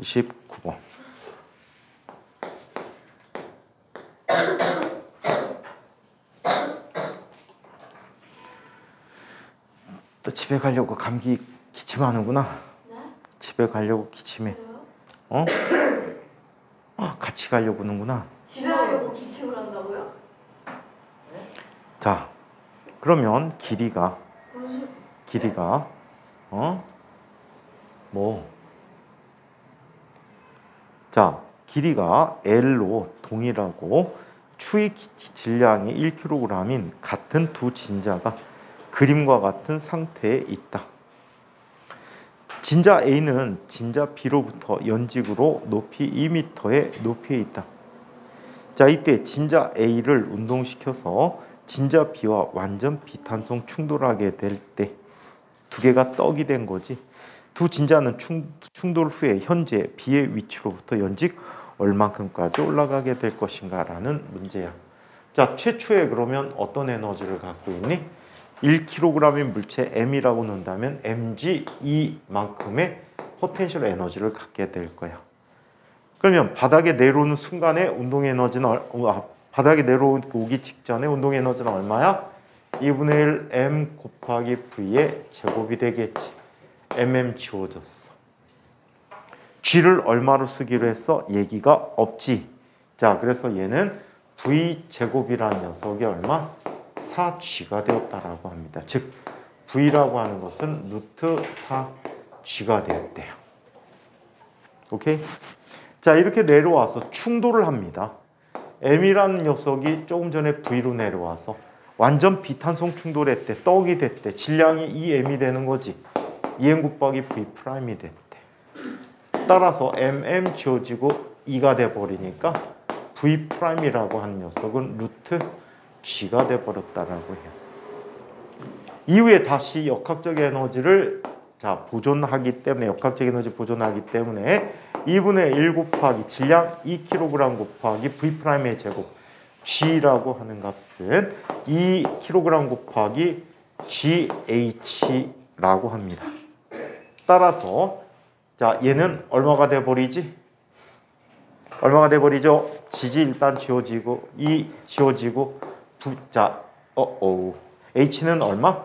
Speaker 1: (29번) 또 집에 가려고 감기 기침하는구나.
Speaker 2: 네?
Speaker 1: 집에 가려고 기침해. 어? 같이 가려고 하는구나.
Speaker 2: 집에 가려고 기침을 한다고요?
Speaker 1: 자, 그러면 길이가 자, 길이가 L로 동일하고 추의 질량이 1kg인 같은 두 진자가 그림과 같은 상태에 있다. 진자 A는 진자 B로부터 연직으로 높이 2m의 높이에 있다. 자, 이때 진자 A를 운동시켜서 진자 B와 완전 비탄성 충돌하게 될 때 두 개가 떡이 된 거지. 두 진자는 충돌 후에 현재 B의 위치로부터 연직 얼만큼까지 올라가게 될 것인가 라는 문제야. 자, 최초에 그러면 어떤 에너지를 갖고 있니? 1kg인 물체 m이라고 놓는다면 mg 이만큼의 포텐셜 에너지를 갖게 될 거야. 그러면 바닥에 내려오는 순간에 운동 에너지는 바닥에 내려오기 직전에 운동 에너지는 얼마야? 2분의 1 m 곱하기 v의 제곱이 되겠지. mm 지워졌어. g를 얼마로 쓰기로 했어? 얘기가 없지. 자, 그래서 얘는 v 제곱이라는 녀석이 얼마? 4g가 되었다라고 합니다. 즉 v라고 하는 것은 루트 4g가 되었대요. 오케이? 자, 이렇게 내려와서 충돌을 합니다. m이라는 녀석이 조금 전에 v로 내려와서 완전 비탄성 충돌했대. 떡이 됐대. 질량이 2m이 되는 거지. 2m 곱하기 v 프라임이 됐대. 따라서 mm 지워지고 2가 돼버리니까 v 프라임이라고 하는 녀석은 루트 g가 돼버렸다라고 해요. 이후에 다시 역학적 에너지를 보존하기 때문에 역학적 에너지 보존하기 때문에 2분의 1 곱하기 질량 2kg 곱하기 v'의 제곱 g라고 하는 값은 2kg 곱하기gh라고 합니다. 따라서 자, 얘는 얼마가 돼버리지? 얼마가 돼버리죠? g지 일단 지워지고 이 지워지고 h는 얼마?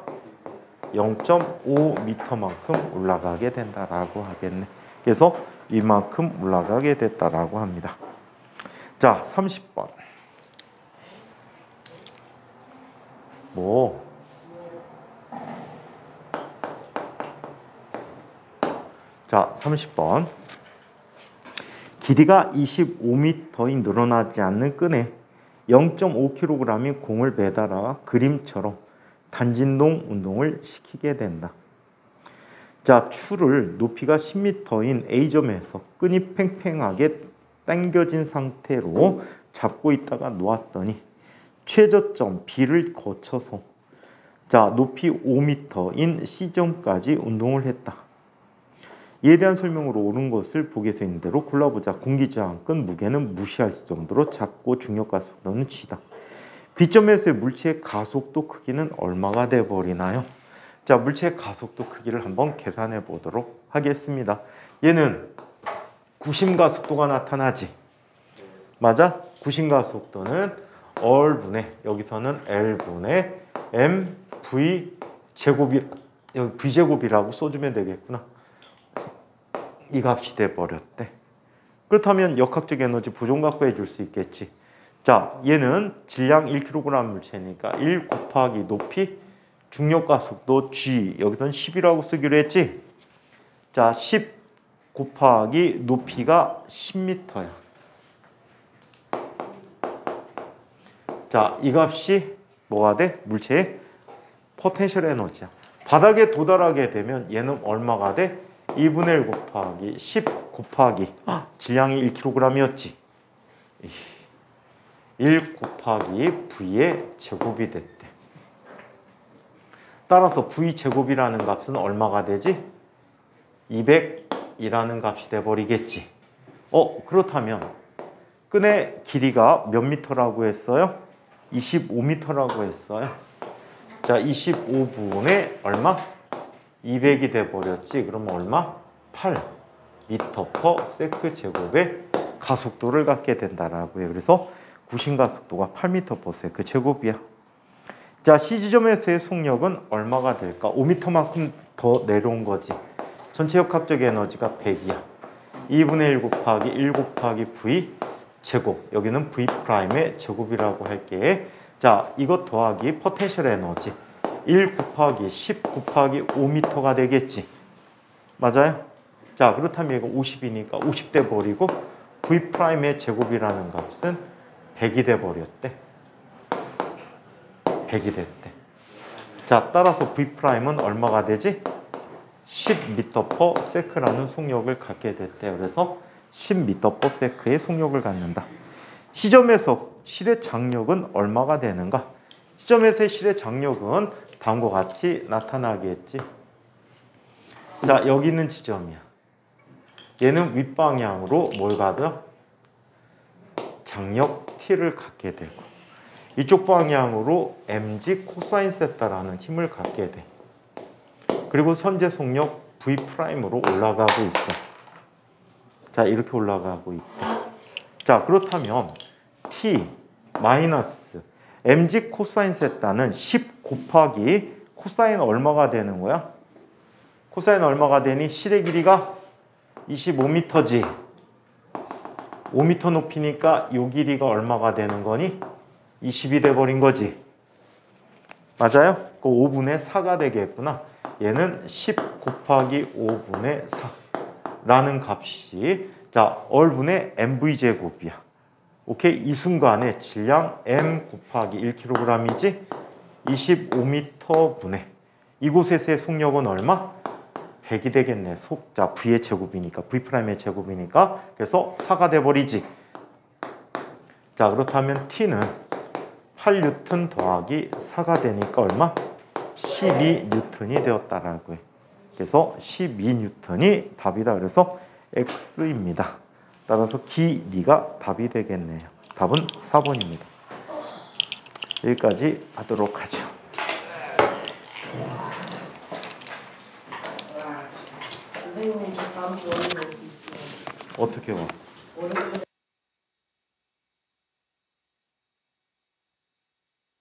Speaker 1: 0.5m만큼 올라가게 된다라고 하겠네. 그래서 이만큼 올라가게 됐다라고 합니다. 자, 30번. 뭐? 자, 30번. 길이가 25m이 늘어나지 않는 끈에 0.5kg이 공을 매달아 그림처럼 단진동 운동을 시키게 된다. 자, 추를 높이가 10m인 A점에서 끈이 팽팽하게 당겨진 상태로 잡고 있다가 놓았더니 최저점 B를 거쳐서 자, 높이 5m인 C점까지 운동을 했다. 이에 대한 설명으로 옳은 것을 보기에 써 있는 대로 골라보자. 공기저항끈 무게는 무시할 정도로 작고 중력가속도는 G다. B점에서의 물체의 가속도 크기는 얼마가 돼버리나요? 자, 물체의 가속도 크기를 한번 계산해 보도록 하겠습니다. 얘는 구심가속도가 나타나지. 맞아? 구심가속도는 R분의 여기서는 L분의 mv 제곱이 여기 v제곱이라고 써주면 되겠구나. 이 값이 돼버렸대. 그렇다면 역학적 에너지 보존 갖고 해줄 수 있겠지. 자, 얘는 질량 1kg 물체니까 1 곱하기 높이 중력가속도 g 여기서는 10이라고 쓰기로 했지. 자, 10 곱하기 높이가 10m야. 자, 이 값이 뭐가 돼? 물체의 포텐셜 에너지야. 바닥에 도달하게 되면 얘는 얼마가 돼? 2분의 1 곱하기 10 곱하기 질량이 1kg이었지. 1 곱하기 V의 제곱이 됐대. 따라서 V 제곱이라는 값은 얼마가 되지? 200이라는 값이 돼버리겠지. 그렇다면 끈의 길이가 몇 미터라고 했어요? 25m라고 했어요. 자, 25분의 얼마? 200이 돼버렸지. 그러면 얼마? 8m/s 제곱의 가속도를 갖게 된다라고 해요. 그래서 구심가속도가 8m/s 제곱이야. 자, C지점에서의 속력은 얼마가 될까? 5m만큼 더 내려온 거지. 전체 역학적 에너지가 100이야. 2분의 1 곱하기 1 곱하기 V 제곱. 여기는 V'의 제곱이라고 할게. 자, 이것 더하기 포텐셜 에너지. 1 곱하기 10 곱하기 5m가 되겠지. 맞아요? 자, 그렇다면 이거 50이니까 50 돼버리고 V'의 제곱이라는 값은 100이 돼버렸대. 100이 됐대. 자, 따라서 V'은 얼마가 되지? 10m/s라는 속력을 갖게 됐대. 그래서 10m/s의 속력을 갖는다. C점에서 실의 장력은 얼마가 되는가? C점에서의 실의 장력은 다음과 같이 나타나겠지. 자, 여기 있는 지점이야. 얘는 윗방향으로 뭘 가져? 장력 T를 갖게 되고 이쪽 방향으로 mg 코사인 세타라는 힘을 갖게 돼. 그리고 선제 속력 V'으로 올라가고 있어. 자, 이렇게 올라가고 있고. 자, 그렇다면 T 마이너스 mg 코사인 세타는 10 곱하기 코사인 얼마가 되는 거야? 코사인 얼마가 되니? 실의 길이가 25m지. 5m 높이니까 요 길이가 얼마가 되는 거니? 20이 돼버린 거지. 맞아요? 그 5분의 4가 되겠구나. 얘는 10 곱하기 5분의 4라는 값이 자, 얼분의 mv제곱이야. 오케이? 이 순간에 질량 m 곱하기 1kg이지 25m분의 이곳에서의 속력은 얼마? 100이 되겠네. 자, v의 제곱이니까 V'의 제곱이니까 그래서 4가 돼버리지. 자, 그렇다면 t는 8N 더하기 4가 되니까 얼마? 12N이 되었다라고 해. 그래서 12N이 답이다. 그래서 X입니다. 따라서 길이가 답이 되겠네요. 답은 4번입니다. 여기까지 하도록 하죠.
Speaker 6: 선생님, 저 다음 주 월요일에 어디 있어요?
Speaker 1: 어떻게 와?